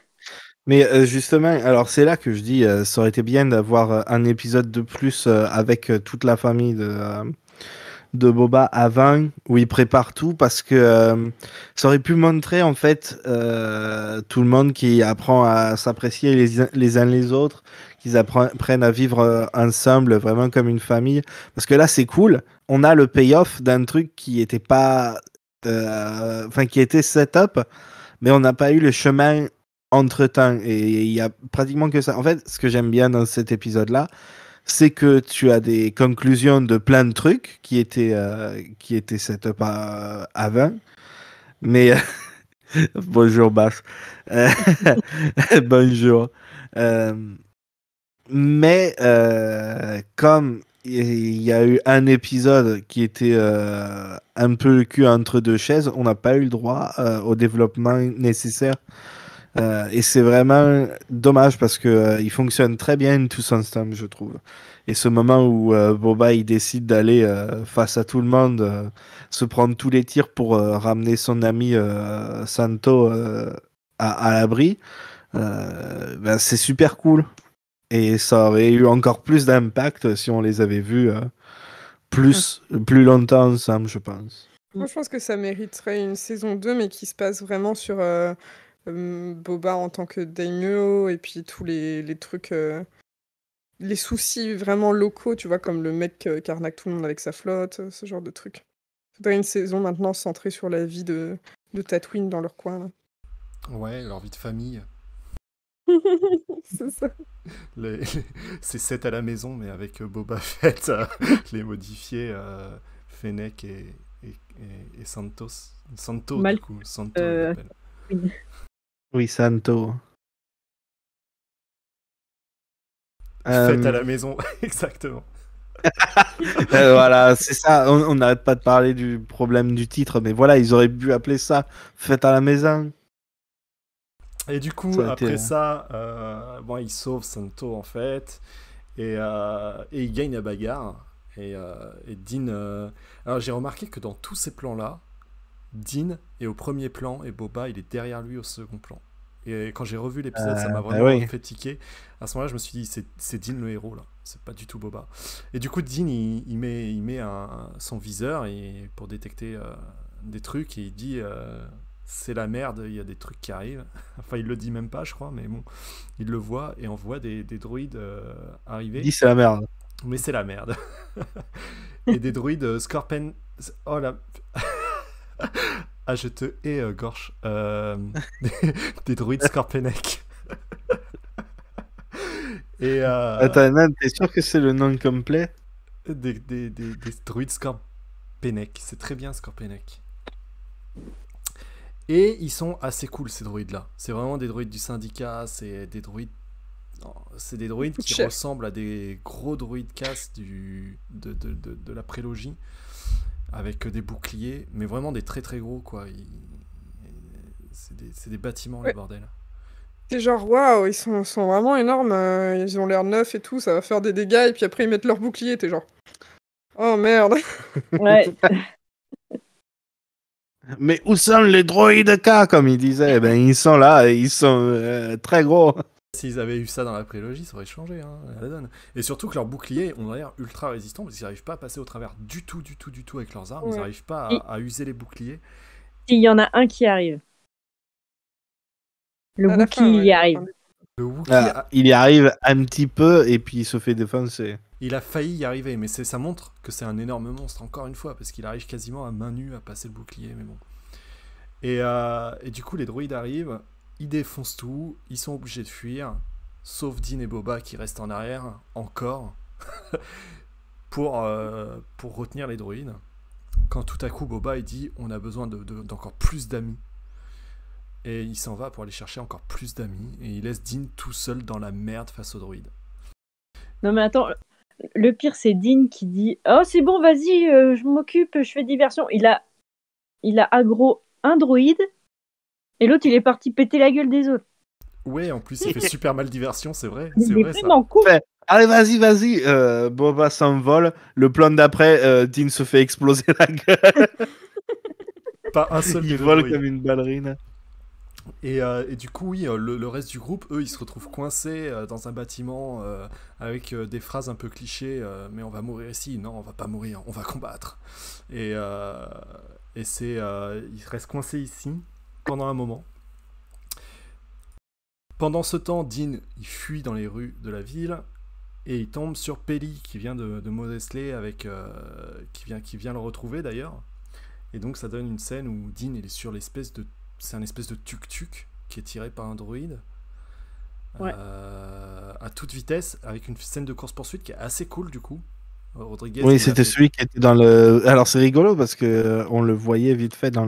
Mais justement, alors c'est là que je dis, ça aurait été bien d'avoir un épisode de plus avec toute la famille de Boba avant, où il prépare tout, parce que ça aurait pu montrer en fait tout le monde qui apprend à s'apprécier les uns les autres, qu'ils apprennent à vivre ensemble vraiment comme une famille. Parce que là, c'est cool, on a le payoff d'un truc qui était pas... Enfin, qui était set-up, mais on n'a pas eu le chemin entre-temps. Et il y a pratiquement que ça. En fait, ce que j'aime bien dans cet épisode-là, c'est que tu as des conclusions de plein de trucs qui étaient set-up avant. Mais bonjour Bass. Bonjour. Mais comme il y a eu un épisode qui était un peu le cul entre deux chaises, on n'a pas eu le droit au développement nécessaire. Et c'est vraiment dommage parce que il fonctionne très bien tous ensemble, je trouve. Et ce moment où Boba il décide d'aller face à tout le monde, se prendre tous les tirs pour ramener son ami Santo à l'abri, ben, c'est super cool. Et ça aurait eu encore plus d'impact si on les avait vus plus longtemps ensemble, je pense. Moi, je pense que ça mériterait une saison 2, mais qui se passe vraiment sur Boba en tant que daimyo, et puis tous les trucs, les soucis vraiment locaux, tu vois, comme le mec qui arnaque tout le monde avec sa flotte, ce genre de trucs. Il faudrait une saison maintenant centrée sur la vie de Tatooine dans leur coin, là. Ouais, leur vie de famille. C'est ça. C'est 7 à la maison, mais avec Boba Fett, les modifiés, Fennec et Santos. Santo, Mal- du coup. Santo, il l'appelle. Oui. Oui, Santo. Fête à la maison, exactement. Voilà, c'est ça. On n'arrête pas de parler du problème du titre, mais voilà, ils auraient pu appeler ça Fête à la maison. Et du coup, Ça aurait été, après ça, bon, il sauve Santo en fait, et il gagne la bagarre. Et Dean. Alors j'ai remarqué que dans tous ces plans-là, Dean est au premier plan et Boba il est derrière lui au second plan. Et quand j'ai revu l'épisode, ça m'a bah vraiment oui. fait tiquer. À ce moment-là, je me suis dit, c'est Dean le héros là, c'est pas du tout Boba. Et du coup, Dean il met son viseur pour détecter des trucs et il dit c'est la merde, il y a des trucs qui arrivent. Enfin, il le dit même pas, je crois, mais bon, il le voit et on voit des droïdes arriver. Dis c'est la merde. Mais c'est la merde. Et des droïdes Scorpion. Oh là. Ah, je te hais, Gorge. Des droïdes Scorpionek. Et Attends, Nan, t'es sûr que c'est le nom complet? des droïdes Scorpionek. C'est très bien, Scorpionek. Et ils sont assez cool, ces droïdes-là. C'est vraiment des droïdes du syndicat. C'est des droïdes. Non, c'est des droïdes qui Cher. ressemblent à des gros droïdes casse de la prélogie, avec des boucliers, mais vraiment des très très gros, quoi. C'est des bâtiments, le Ouais. bordel. C'est genre, waouh, ils sont vraiment énormes. Ils ont l'air neufs et tout, ça va faire des dégâts. Et puis après, ils mettent leur bouclier. T'es genre, oh merde. Ouais. Mais où sont les droïdes K, comme il disait? Eh ben, ils sont là, et ils sont très gros. S'ils avaient eu ça dans la prélogie, ça aurait changé, hein, la donne. Et surtout que leurs boucliers ont l'air ultra résistants, parce qu'ils n'arrivent pas à passer au travers du tout avec leurs armes. Ils Ouais. n'arrivent pas Et- à user les boucliers. S'il y en a un qui arrive. Le À la Wookiee fin, ouais, y arrive. Le Wookiee, Il y arrive un petit peu, et puis il se fait défoncer. il a failli y arriver, mais ça montre que c'est un énorme monstre, encore une fois, parce qu'il arrive quasiment à main nue à passer le bouclier, mais bon. Et du coup, les droïdes arrivent, ils défoncent tout, ils sont obligés de fuir, sauf Dean et Boba qui restent en arrière, encore, pour retenir les droïdes. Quand tout à coup, Boba il dit on a besoin d'encore plus d'amis. Et il s'en va pour aller chercher encore plus d'amis, et il laisse Dean tout seul dans la merde face aux droïdes. Non mais attends, le pire c'est Dean qui dit oh c'est bon vas-y je m'occupe, je fais diversion. Il a aggro un droïde et l'autre il est parti péter la gueule des autres. Ouais, en plus il fait super mal diversion, c'est vrai, Il c'est est vrai ça. vraiment cool. Fait, allez, vas-y. Boba s'envole. Le plan d'après, Dean se fait exploser la gueule. Pas un seul Il des deux vole droïdes. comme une ballerine. Et du coup, oui, le reste du groupe, eux, ils se retrouvent coincés dans un bâtiment avec des phrases un peu clichés, mais on va mourir ici. Non, on va pas mourir, on va combattre. Et ils restent coincés ici pendant un moment. Pendant ce temps, Dean, il fuit dans les rues de la ville et il tombe sur Peli qui vient de Mos Eisley qui vient le retrouver d'ailleurs. Et donc ça donne une scène où Dean il est sur c'est un espèce de tuk-tuk qui est tiré par un droïde Ouais. à toute vitesse avec une scène de course-poursuite qui est assez cool du coup. Rodriguez, Oui, il c'était a fait- celui qui était dans le. Alors c'est rigolo parce que on le voyait vite fait dans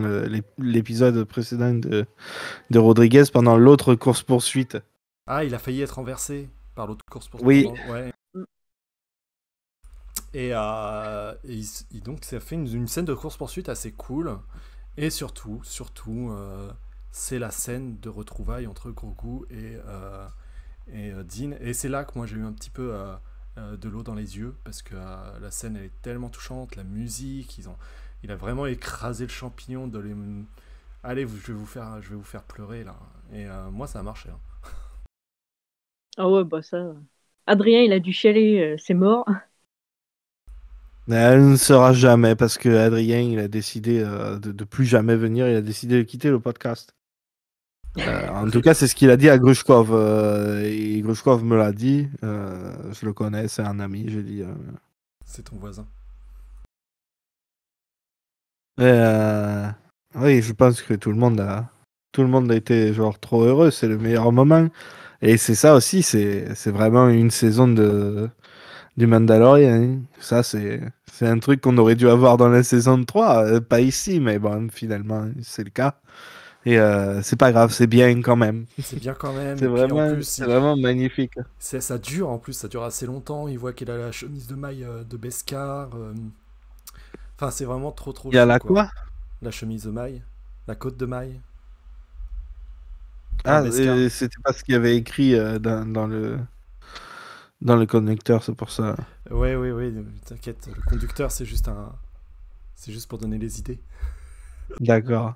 l'épisode précédent de Rodriguez pendant l'autre course-poursuite. Ah, il a failli être renversé par l'autre course-poursuite. Oui. Ouais. Mm. Et donc ça fait une scène de course-poursuite assez cool. Et surtout, c'est la scène de retrouvailles entre Grogu et Dean. Et c'est là que moi j'ai eu un petit peu de l'eau dans les yeux parce que la scène elle est tellement touchante, la musique, il a vraiment écrasé le champignon de les. Allez, je vais vous faire pleurer là. Et moi ça a marché. Hein. Ah ouais bah ça. Adrien il a dû chialer, c'est mort. Mais elle ne sera jamais parce que Adrien il a décidé de plus jamais venir. Il a décidé de quitter le podcast. En tout cas, c'est ce qu'il a dit à Grushkov. Et Grushkov me l'a dit. Je le connais, c'est un ami. J'ai dit. C'est ton voisin. Oui, je pense que tout le monde a été genre trop heureux. C'est le meilleur moment. Et c'est ça aussi. C'est vraiment une saison du Mandalorian. Hein. Ça, c'est un truc qu'on aurait dû avoir dans la saison 3. Pas ici, mais bon, finalement, c'est le cas. Et c'est pas grave, c'est bien quand même. C'est bien quand même. C'est Et puis en vraiment, plus, c'est vraiment magnifique. ça dure en plus, ça dure assez longtemps. Il voit qu'il a la chemise de maille de Beskar. Enfin, c'est vraiment trop Il y a chou, la quoi. quoi? La chemise de maille, la côte de maille. Enfin, Ah, Beskar. c'était pas ce qu'il y avait écrit dans le connecteur, c'est pour ça. Ouais, oui, oui, t'inquiète. Le conducteur, c'est juste pour donner les idées. D'accord,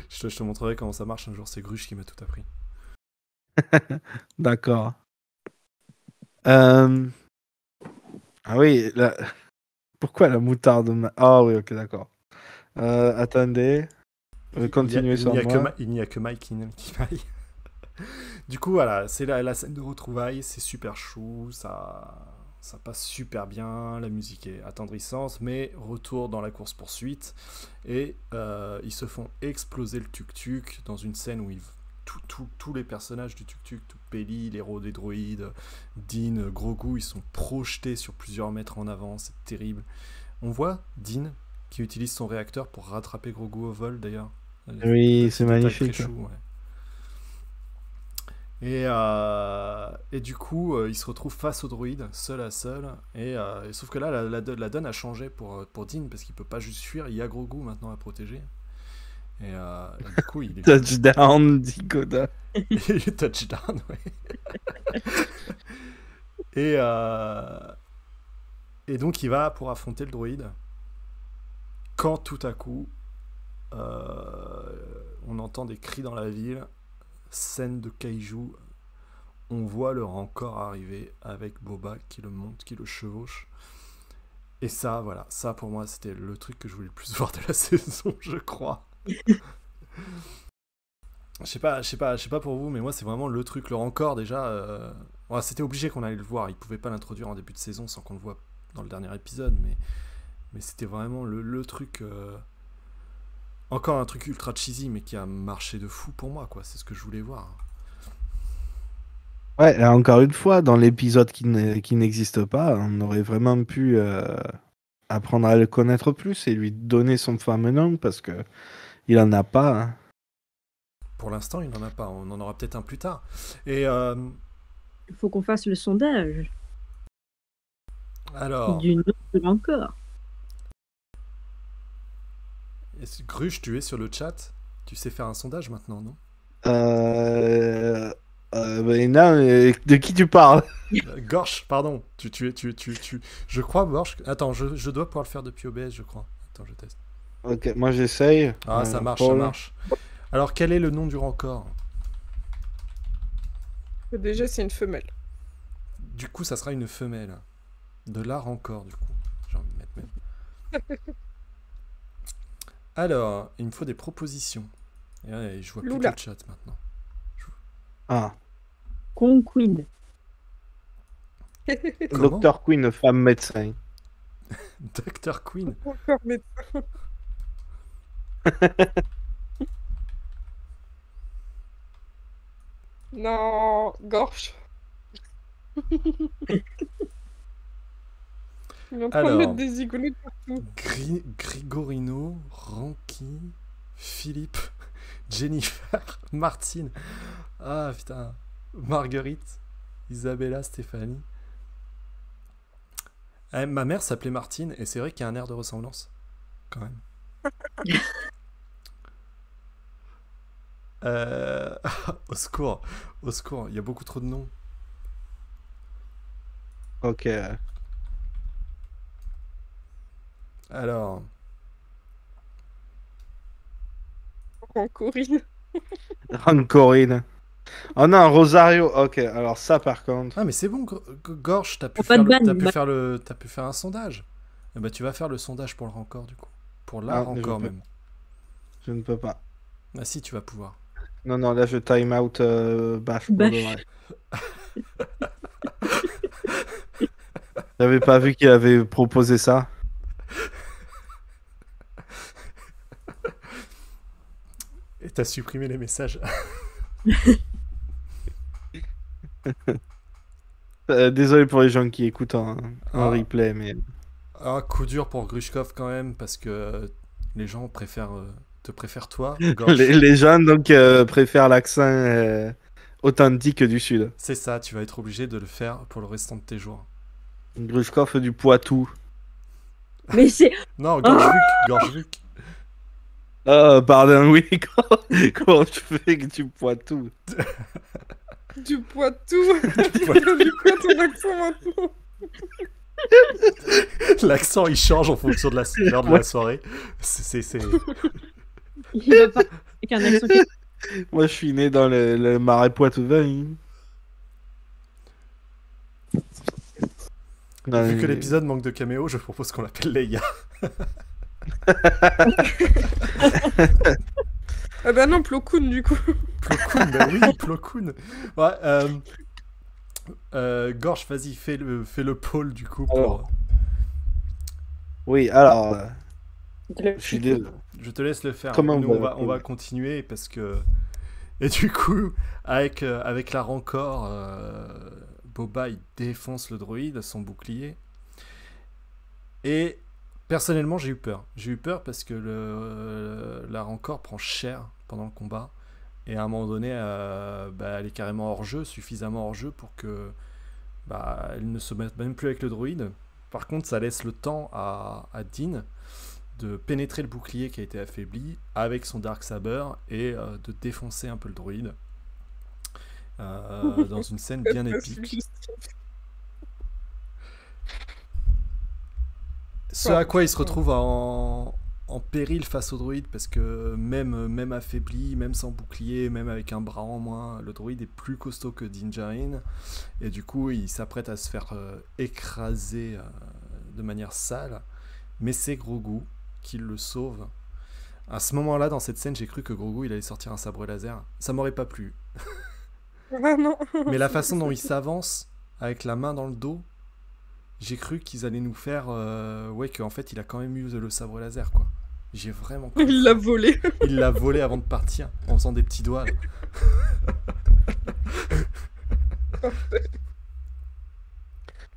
Je te montrerai comment ça marche un jour. C'est Gruche qui m'a tout appris. d'accord. Euh, Ah oui, pourquoi la moutarde Ah oui, ok, d'accord. Attendez, continuez sur moi. Il n'y a que Mike qui maille. Du coup, voilà, c'est la scène de retrouvailles, c'est super chou, ça passe super bien, la musique est attendrissante, mais retour dans la course-poursuite, et ils se font exploser le tuk-tuk dans une scène où tous les personnages du tuk-tuk, tout Peli, l'héros des droïdes, Dean, Grogu, ils sont projetés sur plusieurs mètres en avant, c'est terrible. On voit Dean qui utilise son réacteur pour rattraper Grogu au vol d'ailleurs. Oui, Petit c'est détail magnifique. très chou, ouais. Et du coup, il se retrouve face au droïde, seul à seul. Et sauf que là, la donne a changé pour Dean, parce qu'il peut pas juste fuir, il y a Grogu maintenant à protéger. Et du coup, il est Touchdown, dit Goda. il est touchdown, ouais. Et, et donc, il va pour affronter le droïde. Quand tout à coup, on entend des cris dans la ville, scène de kaiju. On voit le Rancor arriver avec Boba qui le monte, qui le chevauche. Et ça, voilà, ça pour moi, c'était le truc que je voulais le plus voir de la saison, je crois. Je sais pas pour vous, mais moi c'est vraiment le truc, le Rancor déjà. Ouais, c'était obligé qu'on allait le voir. Ils pouvaient pas l'introduire en début de saison sans qu'on le voit dans le dernier épisode, mais c'était vraiment le truc. Encore un truc ultra cheesy, mais qui a marché de fou pour moi, quoi. C'est ce que je voulais voir. Ouais, et encore une fois, dans l'épisode qui n'existe pas, on aurait vraiment pu apprendre à le connaître plus et lui donner son fameux nom parce que il en a pas. Hein. Pour l'instant, il n'en a pas. On en aura peut-être un plus tard. Et Il faut qu'on fasse le sondage alors, du nom de encore. Gruche, tu es sur le chat. Tu sais faire un sondage maintenant, non? Ben non, de qui tu parles? Gorge, pardon. Je crois, Gorge. Attends, je dois pouvoir le faire depuis OBS, je crois. Attends, je teste. Ok, moi j'essaye. Ah, ça marche, Paul. ça marche. Alors, quel est le nom du Rancor? Déjà, c'est une femelle. Du coup, ça sera une femelle. De la Rancor, du coup. J'ai envie de mettre même. Alors, il me faut des propositions. Et ouais, je vois plus que Lula. le chat maintenant. Ah, Conqueen. Comment? Dr. Queen, femme médecin. Dr. Queen. Encore médecin. Non, gorge. Il est en train de Alors. mettre des zigounets partout. Grigorino, Ranky, Philippe, Jennifer, Martine. Ah putain. Marguerite, Isabella, Stéphanie. Ma mère s'appelait Martine et c'est vrai qu'il y a un air de ressemblance. Quand même. Au secours. Au secours. Il y a beaucoup trop de noms. Ok. Alors. Rancorine. Rancorine. Oh non, Rosario. Ok, alors ça par contre. Ah mais c'est bon, Gorge, t'as pu, Pas de ban, t'as pu faire un sondage. Eh ben, tu vas faire le sondage pour le Rancor du coup. Pour la Ah, Rancor je peux- même. Je ne peux pas. Ah si, tu vas pouvoir. Non, non, là je time out Bash pour Bash. de vrai. J'avais pas vu qu'il avait proposé ça. Et t'as supprimé les messages. Désolé pour les gens qui écoutent en Ah. replay, mais Un coup dur pour Grushkov quand même, parce que les gens préfèrent te préfères toi, Gorge? Les gens donc préfèrent l'accent authentique du Sud. C'est ça, tu vas être obligé de le faire pour le restant de tes jours. Grushkov du Poitou. Mais c'est. Non, Gorge-Vuc. Pardon, oui, comment tu fais que du Poitou? Du Poitou. Du quoi ton accent maintenant? L'accent, il change en fonction de l'heure de la soirée. Il va pas avec un accent qui. Moi, je suis né dans le marais poitevin. Non, Vu que l'épisode manque de caméo, je propose qu'on l'appelle Leia. Ah bah non, Plo Koon du coup. Plo Koon, bah oui, Plo Koon. Ouais, Gorge, vas-y, fais le pôle du coup pour... Oui, alors... je suis désolé. Je te laisse le faire. Comment Nous, on va continuer parce que... Et du coup, avec la rancor, Boba, il défonce le droïde, son bouclier. Et personnellement, j'ai eu peur. J'ai eu peur parce que la rancor prend cher pendant le combat. Et à un moment donné, elle est carrément hors jeu, suffisamment hors jeu pour que elle ne se mette même plus avec le droïde. Par contre, ça laisse le temps à Din de pénétrer le bouclier qui a été affaibli avec son Darksaber et de défoncer un peu le droïde dans une scène bien épique. Ce à quoi il se retrouve en péril face au droïde parce que même affaibli, même sans bouclier, même avec un bras en moins, le droïde est plus costaud que Din Djarin et du coup il s'apprête à se faire écraser de manière sale, mais c'est Grogu qui le sauve. À ce moment-là, dans cette scène, j'ai cru que Grogu il allait sortir un sabre laser. Ça m'aurait pas plu. Ah non. Mais la façon dont il s'avance avec la main dans le dos, j'ai cru qu'ils allaient nous faire qu'en fait il a quand même eu le sabre laser quoi. J'ai vraiment cru. Il l'a volé. Il l'a volé avant de partir en faisant des petits doigts là.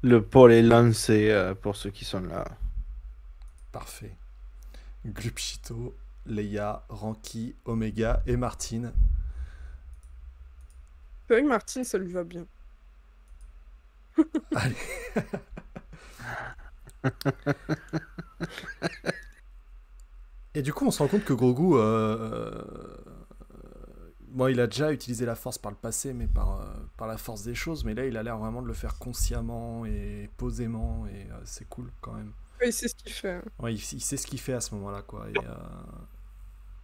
Le pôle est lancé pour ceux qui sont là. Parfait. Glupchito, Leia, Ranky, Omega et Martine. C'est vrai que Martine ça lui va bien. Allez. Et du coup, on se rend compte que Grogu, il a déjà utilisé la force par le passé, mais par la force des choses. Mais là, il a l'air vraiment de le faire consciemment et posément, et c'est cool quand même. Ouais, il sait ce qu'il fait. Ouais, il sait ce qu'il fait à ce moment-là, quoi.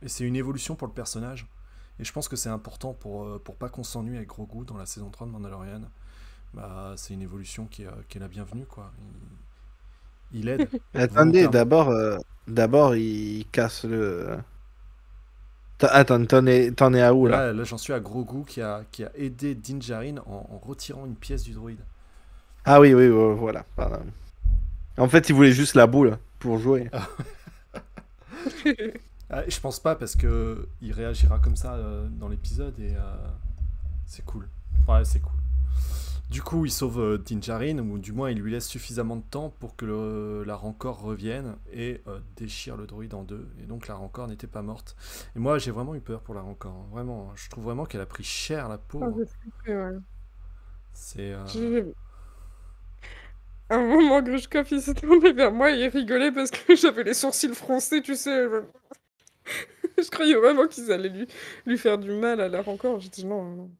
Et c'est une évolution pour le personnage. Et je pense que c'est important pour pas qu'on s'ennuie avec Grogu dans la saison 3 de Mandalorian. C'est une évolution qui est la bienvenue, quoi. Il aide. Attendez, d'abord il casse le... Attends, t'en es à où là? Là, j'en suis à Grogu qui a aidé Din Djarin en retirant une pièce du droïde. Ah oui, voilà. Pardon. En fait, il voulait juste la boule pour jouer. Je pense pas parce que il réagira comme ça dans l'épisode et c'est cool. Ouais, c'est cool. Du coup, il sauve Din Djarin, ou du moins il lui laisse suffisamment de temps pour que la rancor revienne et déchire le droïde en deux. Et donc la rancor n'était pas morte. Et moi, j'ai vraiment eu peur pour la rancor. Hein. Vraiment, je trouve vraiment qu'elle a pris cher, la pauvre. Ouais. C'est... À un moment, Grushkov, il s'est tourné vers moi et il rigolait parce que j'avais les sourcils froncés, tu sais. Je croyais vraiment qu'ils allaient lui faire du mal à la rancor. J'ai dit non.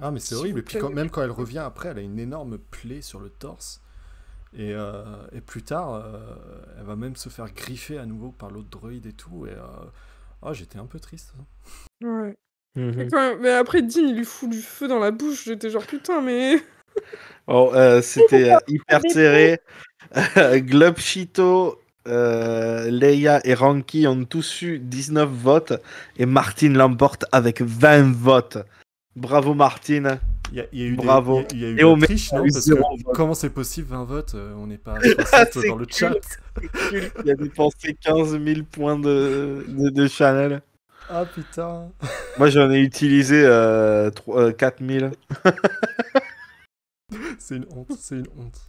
Ah, mais c'est horrible. Et puis même quand elle revient après, elle a une énorme plaie sur le torse. Et plus tard, elle va même se faire griffer à nouveau par l'autre droïde et tout. Et j'étais un peu triste. Ouais. Mm-hmm. Mais après, Din, il lui fout du feu dans la bouche. J'étais genre putain, mais... C'était hyper serré. Glupchito, Leia et Ranky ont tous eu 19 votes. Et Martine l'emporte avec 20 votes. Bravo Martine. Il y a eu bravo. Il y a eu de triche, non? Parce que comment c'est possible 20 votes? On n'est pas 60 dans le chat. Il a dépensé 15 000 points de Chanel. Ah putain. Moi j'en ai utilisé 4 000. C'est une honte, c'est une honte.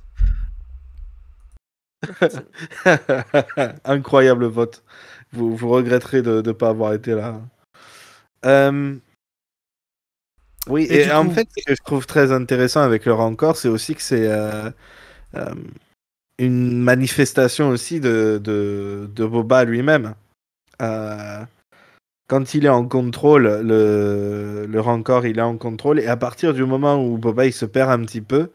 Incroyable vote. Vous regretterez de ne pas avoir été là. Oui, Et et du en coup- fait, ce que je trouve très intéressant avec le Rancor, c'est aussi que c'est une manifestation aussi de Boba lui-même. Quand il est en contrôle, le Rancor, il est en contrôle, et à partir du moment où Boba il se perd un petit peu,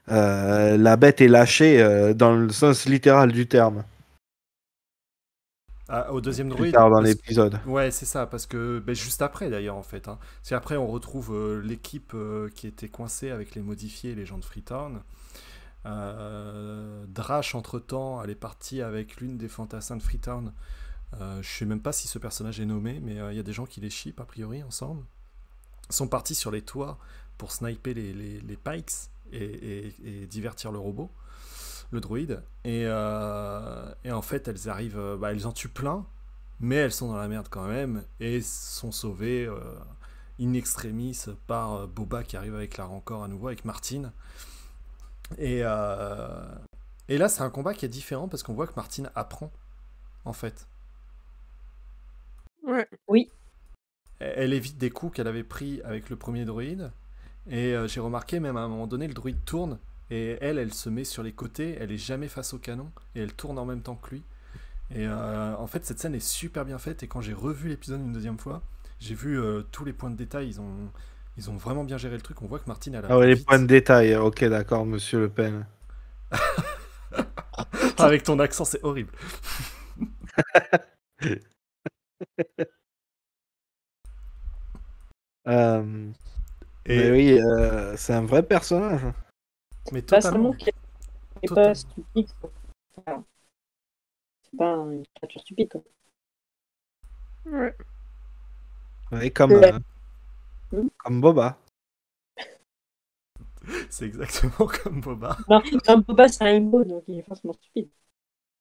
la bête est lâchée dans le sens littéral du terme, Au deuxième plus droïde. tard dans parce- l'épisode. Ouais, c'est ça, parce que juste après d'ailleurs en fait. Hein. C'est après on retrouve l'équipe qui était coincée avec les modifiés et les gens de Freetown. Drash entre-temps, elle est partie avec l'une des fantassins de Freetown. Je sais même pas si ce personnage est nommé, mais il y a des gens qui les shippent a priori ensemble. Ils sont partis sur les toits pour sniper les Pikes et divertir le robot, le droïde. Et en fait, elles arrivent, elles en tuent plein, mais elles sont dans la merde quand même et sont sauvées in extremis par Boba qui arrive avec la Rancor à nouveau, avec Martine. Et là, c'est un combat qui est différent parce qu'on voit que Martine apprend, en fait. Ouais. Oui. Elle évite des coups qu'elle avait pris avec le premier droïde. Et j'ai remarqué, même à un moment donné, le droïde tourne. Et elle se met sur les côtés. Elle est jamais face au canon. Et elle tourne en même temps que lui. Et en fait, cette scène est super bien faite. Et quand j'ai revu l'épisode une deuxième fois, j'ai vu tous les points de détail. Ils ont vraiment bien géré le truc. On voit que Martine, elle a Ah ouais, les vite. points de détail. Ok, d'accord, monsieur Le Pen. Avec ton accent, c'est horrible. Mais Et, oui, c'est un vrai personnage. mais Pas totalement. seulement qu'il n'est Totalement. pas stupide. Quoi. Enfin, c'est pas une créature stupide. Quoi. Ouais. Oui, comme, Ouais. comme Boba. C'est exactement comme Boba. Non, Boba, c'est un imbo, donc il est forcément stupide.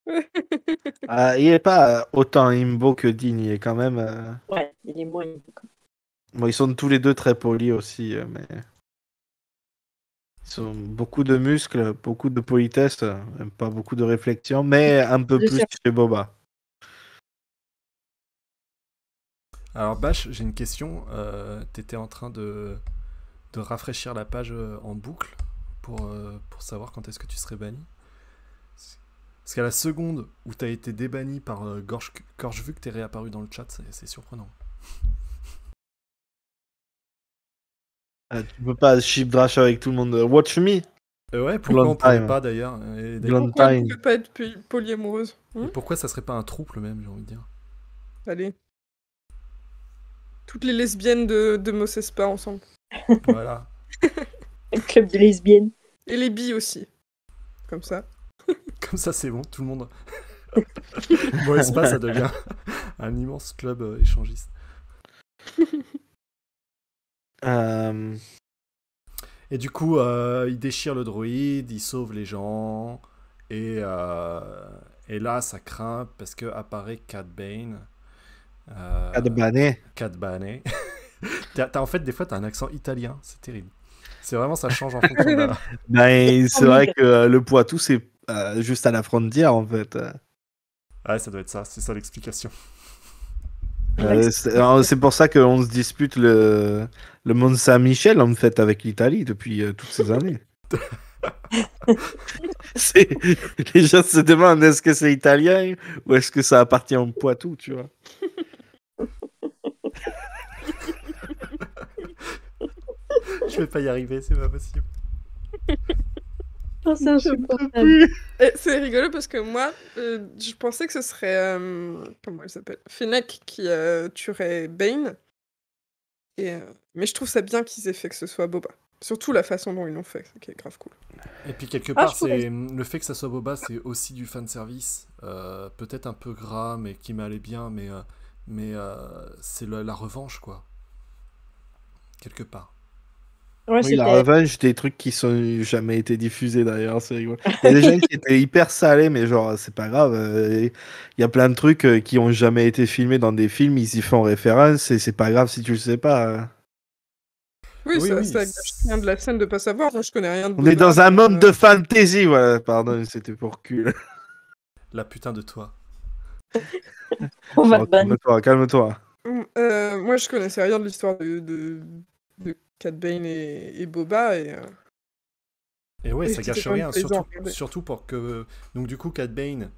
Il est pas autant imbo que digne. Il est quand même. Ouais, il est moins imbo. Quoi. Bon, ils sont tous les deux très polis aussi, mais ils ont beaucoup de muscles, beaucoup de politesse, pas beaucoup de réflexion, mais un peu Je plus sais. chez Boba. Alors Bash, j'ai une question. T'étais en train de rafraîchir la page en boucle pour savoir quand est-ce que tu serais banni. Parce qu'à la seconde où t'as été débanni par Gorge, vu que t'es réapparu dans le chat, c'est surprenant. Tu peux pas ship Drash avec tout le monde. Watch me. Ouais, pourquoi Long on pourrait time. pas d'ailleurs et d'ailleurs, Long Pourquoi elle time. pouvait pas être polyamoureuse et pourquoi ça serait pas un trouble même, j'ai envie de dire. Allez. Toutes les lesbiennes de Mos Espa ensemble. Voilà. Un club de lesbiennes. Et les billes aussi. Comme ça. Comme ça, c'est bon, tout le monde. Bon, Espa, ça devient un immense club échangiste. Et du coup, il déchire le droïde, il sauve les gens, et là, ça craint parce que apparaît Cad Bane. Cad Bane. Cad Bane. En fait, des fois, t'as un accent italien, c'est terrible. C'est vraiment, ça change en fonction de la... Ben, c'est vrai que le Poitou, c'est juste à la frontière, en fait. Ouais, ça doit être ça, c'est ça l'explication. C'est pour ça qu'on se dispute le Mont Saint-Michel, en fait, avec l'Italie depuis toutes ces années. Les gens se demandent est-ce que c'est italien ou est-ce que ça appartient au Poitou, tu vois. Je vais pas y arriver, c'est pas possible. Oh, c'est insupportable. C'est rigolo parce que moi, je pensais que ce serait. Comment elle s'appelle Fennec qui tuerait Bane. Mais je trouve ça bien qu'ils aient fait que ce soit Boba. Surtout la façon dont ils l'ont fait, qui est grave cool. Et puis quelque Ah, part, je pourrais- c'est le fait que ça soit Boba, c'est aussi du fanservice. Peut-être un peu gras, mais qui m'allait bien, mais c'est la revanche, quoi. Quelque part. Ouais, Oui, la c'était. revanche des trucs qui sont jamais été diffusés d'ailleurs, c'est rigolo. Il y a des gens qui étaient hyper salés, mais genre, c'est pas grave. Il y a plein de trucs qui ont jamais été filmés dans des films, ils y font référence et c'est pas grave si tu le sais pas. Oui, Oui, ça, oui, ça gâche rien de la scène de pas savoir. Moi, je connais rien de On est Boba, dans un donc, monde de fantasy, voilà. Pardon, c'était pour cul. la putain de toi. On va Oh, te bannir. calme-toi. Moi, je connaissais rien de l'histoire de Cad Bane et Boba. Et ouais, Et ça c'était gâche quand même rien, plaisant à surtout, regarder. surtout pour que... Donc du coup, Cad Bane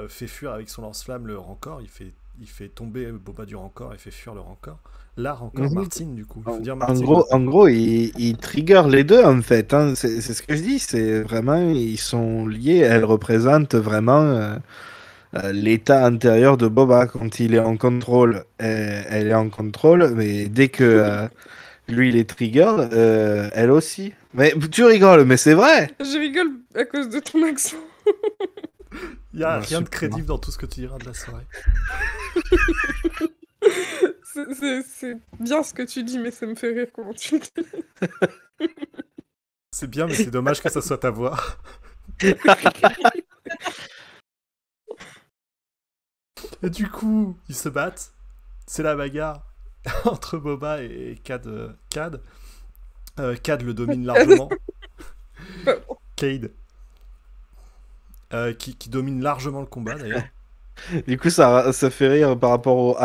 fait fuir avec son lance-flamme le Rancor, il fait tomber Boba du Rancor et fait fuir le Rancor. La Rancor, Mhm. Martine, du coup, il faut dire En Martine. gros, il trigger les deux en fait, hein. C'est ce que je dis. C'est vraiment, ils sont liés. Elle représente vraiment l'état intérieur de Boba quand il est en contrôle. Elle est en contrôle, mais dès que lui il est trigger, elle aussi. Mais tu rigoles, mais c'est vrai. Je rigole à cause de ton accent. Il n'y a Ah, rien de super. crédible dans tout ce que tu diras de la soirée. C'est bien ce que tu dis, mais ça me fait rire comment tu le dis. C'est bien, mais c'est dommage que ça soit ta voix. Et du coup, ils se battent. C'est la bagarre entre Boba et Cad. Cad le domine largement. Cade. Qui domine largement le combat d'ailleurs. Du coup, ça fait rire par rapport au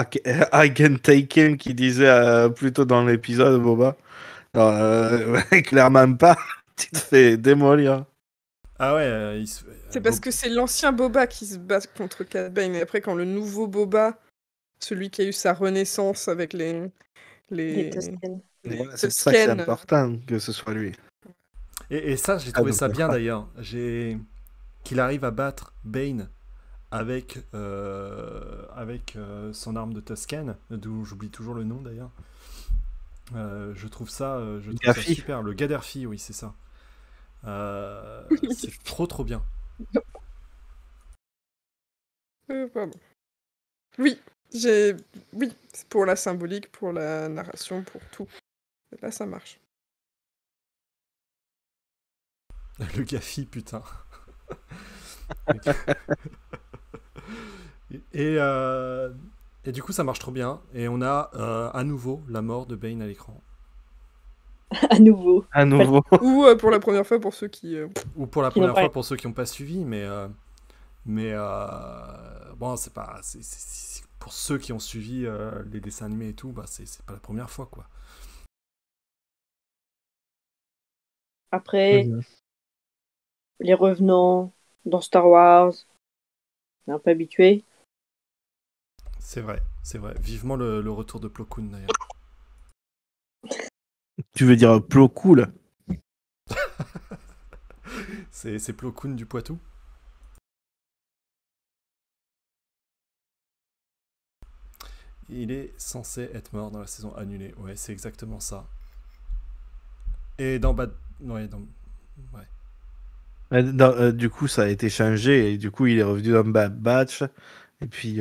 I Can Take Him qui disait plutôt dans l'épisode Boba. Alors, clairement pas. Tu te fais démolir. Ah ouais, C'est parce que c'est l'ancien Boba qui se bat contre Cad Bane. Et après, quand le nouveau Boba, celui qui a eu sa renaissance avec les Tusken. Voilà, c'est pour ça que c'est Tusken. important que ce soit lui. Et ça, j'ai Ah, trouvé donc, ça bien d'accord. d'ailleurs. Qu'il arrive à battre Bane avec son arme de Tusken, d'où j'oublie toujours le nom d'ailleurs. Je trouve ça Gaddafi. super. Le Gaddafi, oui, c'est ça. C'est trop bien. Pardon. Oui, oui, c'est pour la symbolique, pour la narration, pour tout. Là, ça marche. Le Gaffi, putain. et, euh, et du coup, ça marche trop bien. Et on a à nouveau la mort de Bane à l'écran. À nouveau. À nouveau. Ou pour la première fois, pour ceux qui... Ou pour la Qui n'ont première pas- fois pour ceux qui n'ont pas suivi, mais bon, c'est pas. Pour ceux qui ont suivi les dessins animés et tout, bah, c'est pas la première fois, quoi. Après, les revenants dans Star Wars, on est un peu habitué. C'est vrai, c'est vrai. Vivement le retour de Plo Koon, d'ailleurs. Tu veux dire Plo Kool? C'est Plo Koon du Poitou. Il est censé être mort dans la saison annulée. Ouais, c'est exactement ça. Et dans Bad... Ouais, ouais. Du coup, ça a été changé et du coup, il est revenu dans Bad Batch. Et puis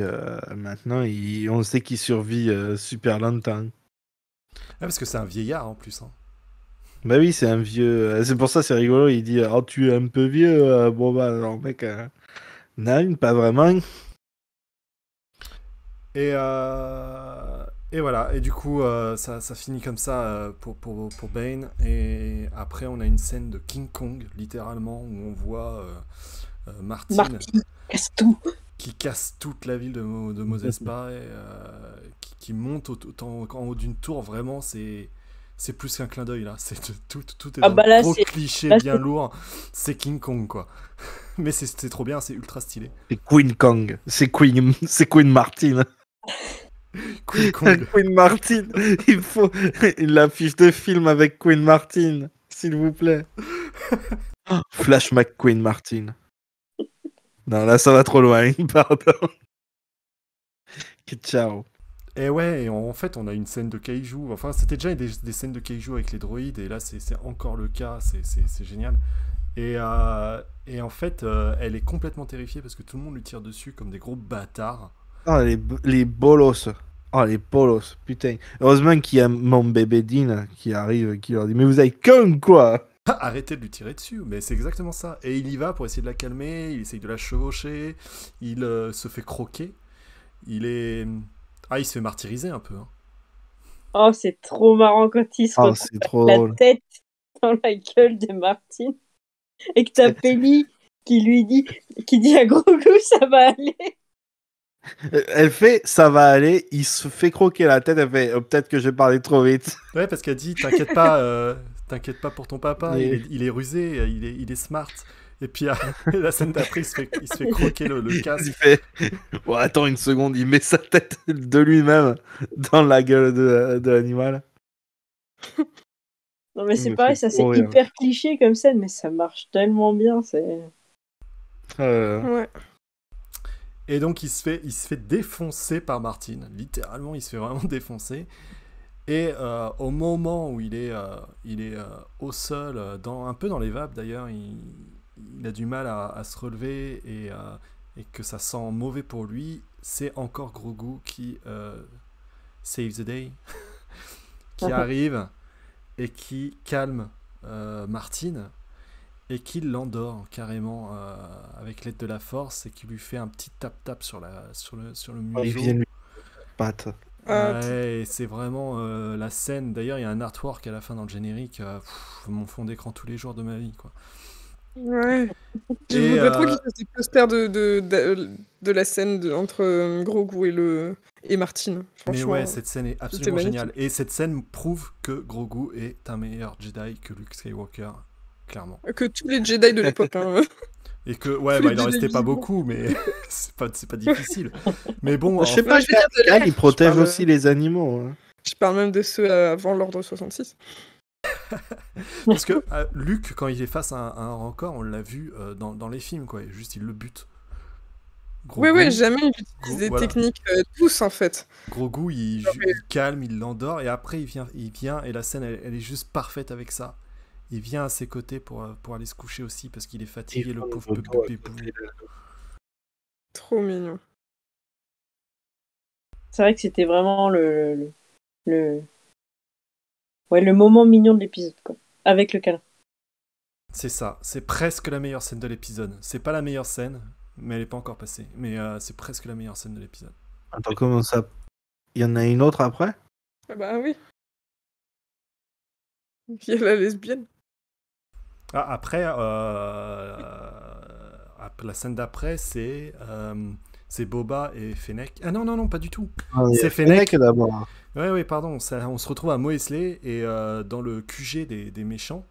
maintenant, on sait qu'il survit super longtemps. Ah, parce que c'est un vieillard en plus. Hein. Bah oui, c'est un vieux. C'est pour ça, c'est rigolo. Il dit oh, tu es un peu vieux. Bon, bah, alors, mec, non, pas vraiment. Et voilà. Et du coup, ça finit comme ça pour Bane. Et après, on a une scène de King Kong, littéralement, où on voit Martine. Martin, casse tout. Qui casse toute la ville de Mos Espa et qui monte en haut d'une tour. Vraiment, c'est plus qu'un clin d'œil là. Tout est Ah dans bah le là, gros c'est- cliché là, bien lourd. C'est King Kong quoi. Mais c'est trop bien, c'est ultra stylé. C'est Queen Kong. C'est Queen Martin. Queen Kong. Queen Martin. Il faut l'affiche de film avec Queen Martin, s'il vous plaît. Flash McQueen Martin. Non, là, ça va trop loin. Pardon. Ciao. Et ouais, et en fait, on a une scène de kaiju. Enfin, c'était déjà des scènes de kaiju avec les droïdes, et là, c'est encore le cas. C'est génial. Et en fait, elle est complètement terrifiée parce que tout le monde lui tire dessus comme des gros bâtards. Oh, les bolos. Oh, les bolos. Putain. Heureusement qu'il y a mon bébé Dean qui arrive, qui leur dit mais vous avez con quoi. Arrêtez de lui tirer dessus, mais c'est exactement ça. Et il y va pour essayer de la calmer, il essaye de la chevaucher, il se fait croquer. Il se fait martyriser un peu. Hein. Oh, c'est trop marrant quand il se Oh, retrouve c'est trop la drôle. tête dans la gueule de Martin et que t'as Penny qui dit à Grogu ça va aller. Elle fait ça va aller, il se fait croquer la tête, elle fait peut-être que j'ai parlé trop vite. Ouais, parce qu'elle dit t'inquiète pas pour ton papa, il est rusé, il est smart. Et puis la scène d'après, il se fait croquer le casque. Il fait bon, attends une seconde, il met sa tête de lui-même dans la gueule de l'animal. Non mais c'est me pareil, fait ça c'est trop rire. hyper cliché comme scène, mais ça marche tellement bien. Ouais. Et donc il se fait défoncer par Martine. Littéralement, il se fait vraiment défoncer. Et au moment où il est au sol, un peu dans les vapes d'ailleurs, il a du mal à se relever et que ça sent mauvais pour lui. C'est encore Grogu qui save the day, qui arrive et qui calme Martine et qui l'endort carrément avec l'aide de la force et qui lui fait un petit tap-tap sur le Il museau. vient lui patte. Ouais, et c'est vraiment la scène. D'ailleurs, il y a un artwork à la fin dans le générique. Mon fond d'écran tous les jours de ma vie, quoi. Ouais. Je Et, voudrais trop qu'ils fassent des posters de la scène entre Grogu et Martine. Mais Franchement, ouais, cette scène est absolument magnifique. géniale. Et cette scène prouve que Grogu est un meilleur Jedi que Luke Skywalker, clairement. Que tous les Jedi de l'époque. Hein. Et que, ouais, Tous bah, les il en Jedi restait pas visibles. beaucoup, mais c'est pas difficile. Mais bon, Je sais enfin, pas, je veux dire de Cal, il l'air, protège je parle- aussi les animaux. Hein. Je parle même de ceux avant l'ordre 66. parce que Luke, quand il est face à un rancor, on l'a vu dans les films, quoi. Juste, il le bute. Grogu, Ouais, jamais il utilise des voilà. techniques tous, en fait. Grogu, il calme, il l'endort, et après il vient et la scène, elle est juste parfaite avec ça. Il vient à ses côtés pour aller se coucher aussi parce qu'il est fatigué, le pauvre bébou. Trop mignon. C'est vrai que c'était vraiment ouais, le moment mignon de l'épisode, quoi. Avec le câlin. C'est ça, c'est presque la meilleure scène de l'épisode. C'est pas la meilleure scène, mais elle est pas encore passée. Mais c'est presque la meilleure scène de l'épisode. Attends, comment ça? Il y en a une autre après? Ah bah oui. Il y a la lesbienne. Ah, après, la scène d'après, c'est Boba et Fennec. Ah non, pas du tout. C'est Fennec d'abord. Ouais, pardon. On se retrouve à Mos Eisley et dans le QG des méchants,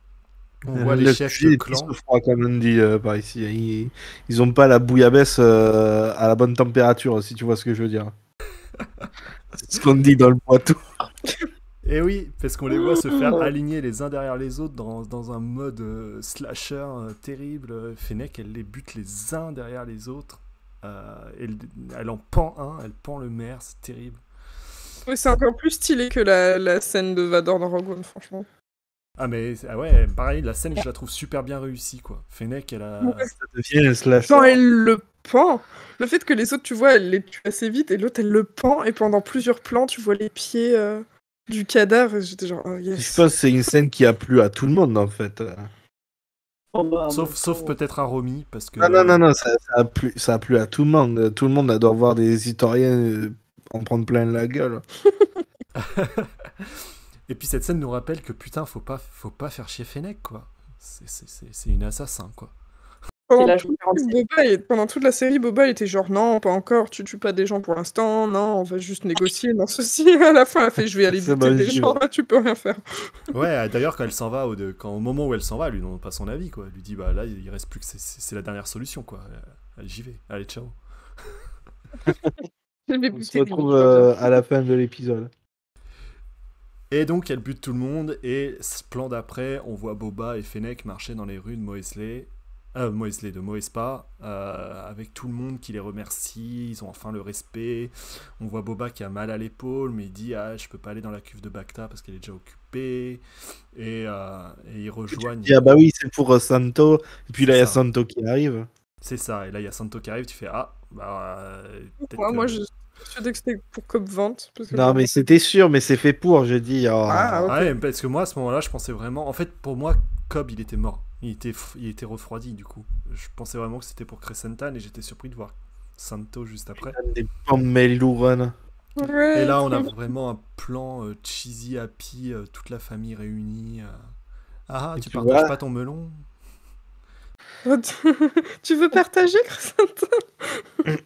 on voit les chefs de clan. C'est froid, comme on dit par ici. Ils ont pas la bouillabaisse à la bonne température, si tu vois ce que je veux dire. C'est ce qu'on dit dans le Poitou. Et oui, parce qu'on les voit se faire aligner les uns derrière les autres dans un mode slasher terrible. Fennec, elle les bute les uns derrière les autres. Elle en pend un, elle pend le maire, c'est terrible. Ouais, c'est encore plus stylé que la scène de Vador dans Rogue One, franchement. Ah mais ouais, pareil, la scène, je la trouve super bien réussie, quoi. Fennec, elle a... Ouais. Ça devient un slasher. Quand elle le pend, le fait que les autres, tu vois, elle les tue assez vite, et l'autre, elle le pend, et pendant plusieurs plans, tu vois les pieds du cadavre, et j'étais genre, oh yes. Je pense que c'est une scène qui a plu à tout le monde, en fait. Oh, bah, Sauf peut-être à Romy, parce que... Non, ça a plu à tout le monde. Tout le monde adore voir des historiens en prendre plein la gueule. Et puis cette scène nous rappelle que putain, faut pas faire chier Fennec, quoi. C'est une assassin, quoi. Pendant toute la série, Boba était genre non, pas encore, tu tues pas des gens pour l'instant, non, on va juste négocier, non, ceci. À la fin, elle fait je vais aller buter des gens, là, tu peux rien faire. Ouais, d'ailleurs, quand elle s'en va, au moment où elle s'en va, elle lui demande pas son avis, quoi. Elle lui dit bah là, il reste plus que c'est la dernière solution, quoi. Allez, j'y vais, allez, ciao. On se retrouve à la fin de l'épisode. Et donc, elle bute tout le monde, et ce plan d'après, on voit Boba et Fennec marcher dans les rues de Mos Eisley, de Moespa, avec tout le monde qui les remercie, ils ont enfin le respect. On voit Boba qui a mal à l'épaule, mais il dit je peux pas aller dans la cuve de Bacta parce qu'elle est déjà occupée. Et ils rejoignent. Ah bah oui, c'est pour Santo, et puis là il y a Santo qui arrive. C'est ça, et là il y a Santo qui arrive, tu fais moi je suis persuadé que c'était pour Cobb Vente. Non mais c'était sûr, mais c'est fait pour, je dis. Oh. Ah, okay. Ouais, parce que moi à ce moment-là, je pensais vraiment. En fait, pour moi, Cobb il était mort. Il était refroidi du coup. Je pensais vraiment que c'était pour Crescentan et j'étais surpris de voir Santo juste après. Des Mellouron. Ouais, et là, on a vraiment un plan cheesy, happy, toute la famille réunie. Tu partages pas ton melon? Oh, tu veux partager, Chrysanthème?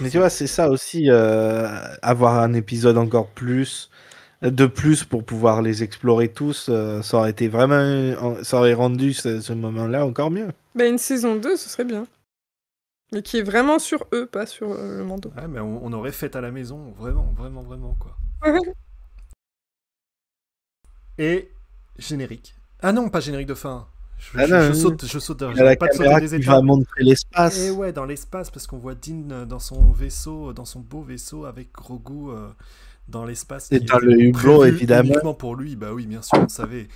Mais tu vois, c'est ça aussi, avoir un épisode encore de plus pour pouvoir les explorer tous, ça aurait été vraiment, ça aurait rendu ce moment-là encore mieux. Bah, une saison 2, ce serait bien. Mais qui est vraiment sur eux, pas sur le Mando. Ouais, mais on aurait fait à la maison, vraiment, vraiment, vraiment, quoi. Et générique. Ah non, pas générique de fin. Je saute, Il y a j'arrête la pas de sauter caméra des qui étapes. va montrer l'espace. Et ouais, dans l'espace, parce qu'on voit Dean dans son vaisseau, dans son beau vaisseau avec Grogu dans l'espace. Et qui dans était le hublot, prévu évidemment. uniquement pour lui. Bah oui, bien sûr, on savait.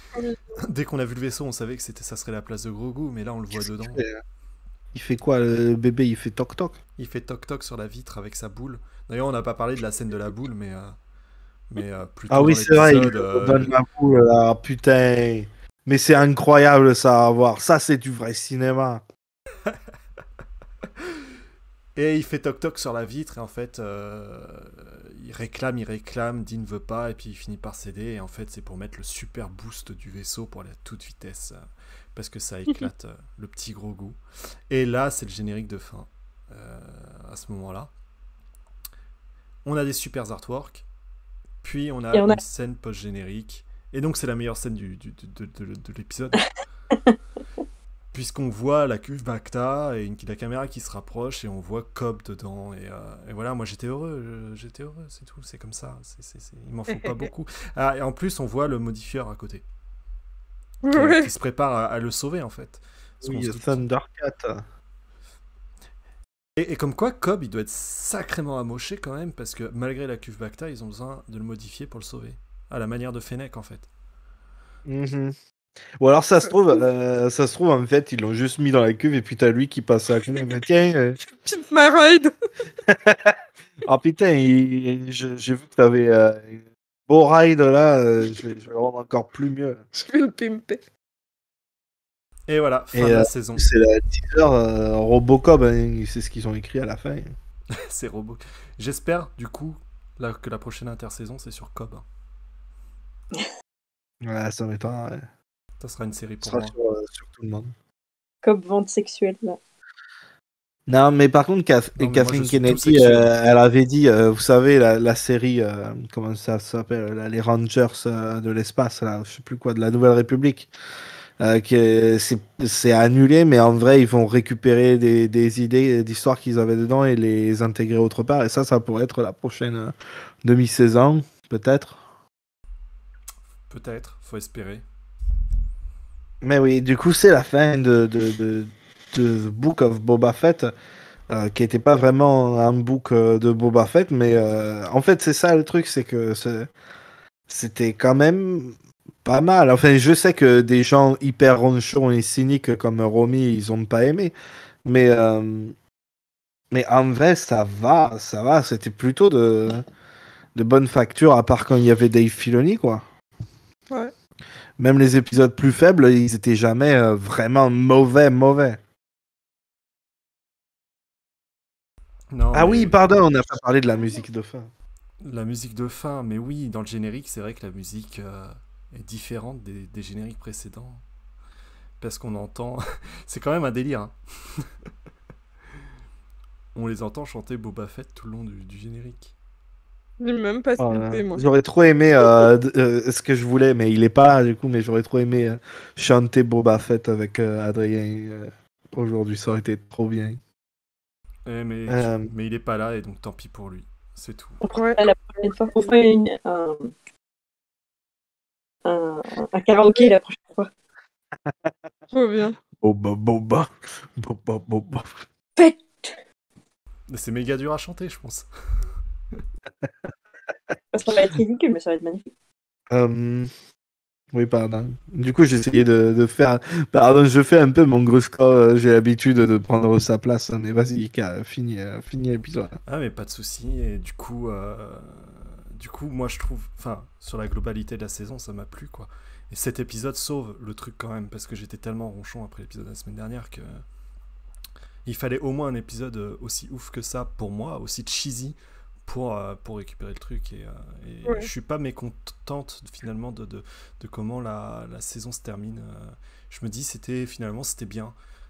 Dès qu'on a vu le vaisseau, on savait que ça serait la place de Grogu, mais là, on le voit dedans. Il fait quoi, le bébé? Il fait toc-toc? Il fait toc-toc sur la vitre avec sa boule. D'ailleurs, on n'a pas parlé de la scène de la boule, mais plutôt Ah oui, dans c'est vrai, il l'épisode. donne la boule, là, putain. Mais c'est incroyable ça à voir. Ça, c'est du vrai cinéma. Et il fait toc-toc sur la vitre, et en fait, il réclame, Dean ne veut pas, et puis il finit par céder, et en fait, c'est pour mettre le super boost du vaisseau pour aller à toute vitesse, parce que ça éclate le petit Grogu. Et là, c'est le générique de fin, à ce moment-là. On a des super artworks, puis on a une scène post-générique, et donc c'est la meilleure scène de l'épisode. Puisqu'on voit la cuve Bacta et la caméra qui se rapproche et on voit Cobb dedans. Et voilà, moi j'étais heureux, c'est tout, c'est comme ça. Il m'en faut pas beaucoup. Ah, et en plus, on voit le modifieur à côté. Qui se prépare à le sauver en fait. Oui, Thundercat. Et comme quoi, Cobb, il doit être sacrément amoché quand même, parce que malgré la cuve Bacta, ils ont besoin de le modifier pour le sauver. À la manière de Fennec en fait. Ou alors ça se trouve en fait ils l'ont juste mis dans la cuve et puis t'as lui qui passe à côté. Tiens. Pimp my ride. Ah putain, j'ai vu que t'avais un beau ride là, je vais le rendre encore plus mieux. Je vais le pimper. Et voilà, fin de la saison. C'est la teaser Robocop, hein, c'est ce qu'ils ont écrit à la fin. C'est Robo. J'espère du coup que la prochaine intersaison c'est sur Cobb. Ouais, ça m'étonne. Ouais. Ça sera une série pour ça moi. sera sur tout le monde. Comme vente sexuelle, là. Non, mais par contre, Kathleen Kennedy, elle avait dit, vous savez, la série, comment ça s'appelle, là, les Rangers de l'espace, là, je sais plus quoi, de la Nouvelle République, que c'est annulé, mais en vrai, ils vont récupérer des idées d'histoire qu'ils avaient dedans et les intégrer autre part. Et ça pourrait être la prochaine demi-saison, peut-être. Peut-être, faut espérer. Mais oui, du coup, c'est la fin de The Book of Boba Fett, qui n'était pas vraiment un book de Boba Fett, mais en fait, c'est ça le truc, c'est que c'était quand même pas mal. Enfin, je sais que des gens hyper ronchons et cyniques comme Romy, ils ont pas aimé, mais en vrai, ça va, c'était plutôt de bonne facture, à part quand il y avait Dave Filoni, quoi. Ouais. Même les épisodes plus faibles, ils étaient jamais vraiment mauvais. Non, oui, pardon, on n'a pas parlé de la musique de fin. La musique de fin, mais oui, dans le générique, c'est vrai que la musique est différente des génériques précédents. Parce qu'on entend... c'est quand même un délire. Hein. On les entend chanter Boba Fett tout le long du générique. J'ai même pas tilté, moi. J'aurais trop aimé ce que je voulais, mais il est pas là, du coup, mais j'aurais trop aimé chanter Boba Fett avec Adrien aujourd'hui, ça aurait été trop bien. Mais il est pas là, et donc tant pis pour lui. C'est tout. La prochaine fois, on ferait un karaoké la prochaine fois. Trop bien. Boba. Fett. C'est méga dur à chanter, je pense. Ça va être ridicule, mais ça va être magnifique. Oui, pardon. Du coup, j'ai essayé de faire... Pardon, je fais un peu mon Gruskov, j'ai l'habitude de prendre sa place, mais vas-y, finis l'épisode. Ah, mais pas de souci. Et du coup, moi, je trouve... Enfin, sur la globalité de la saison, ça m'a plu, quoi. Et cet épisode sauve le truc quand même, parce que j'étais tellement ronchon après l'épisode de la semaine dernière que... Il fallait au moins un épisode aussi ouf que ça, pour moi, aussi cheesy, pour récupérer le truc. Et Ouais. je suis pas mécontente, finalement, de comment la saison se termine. Je me dis, c'était bien.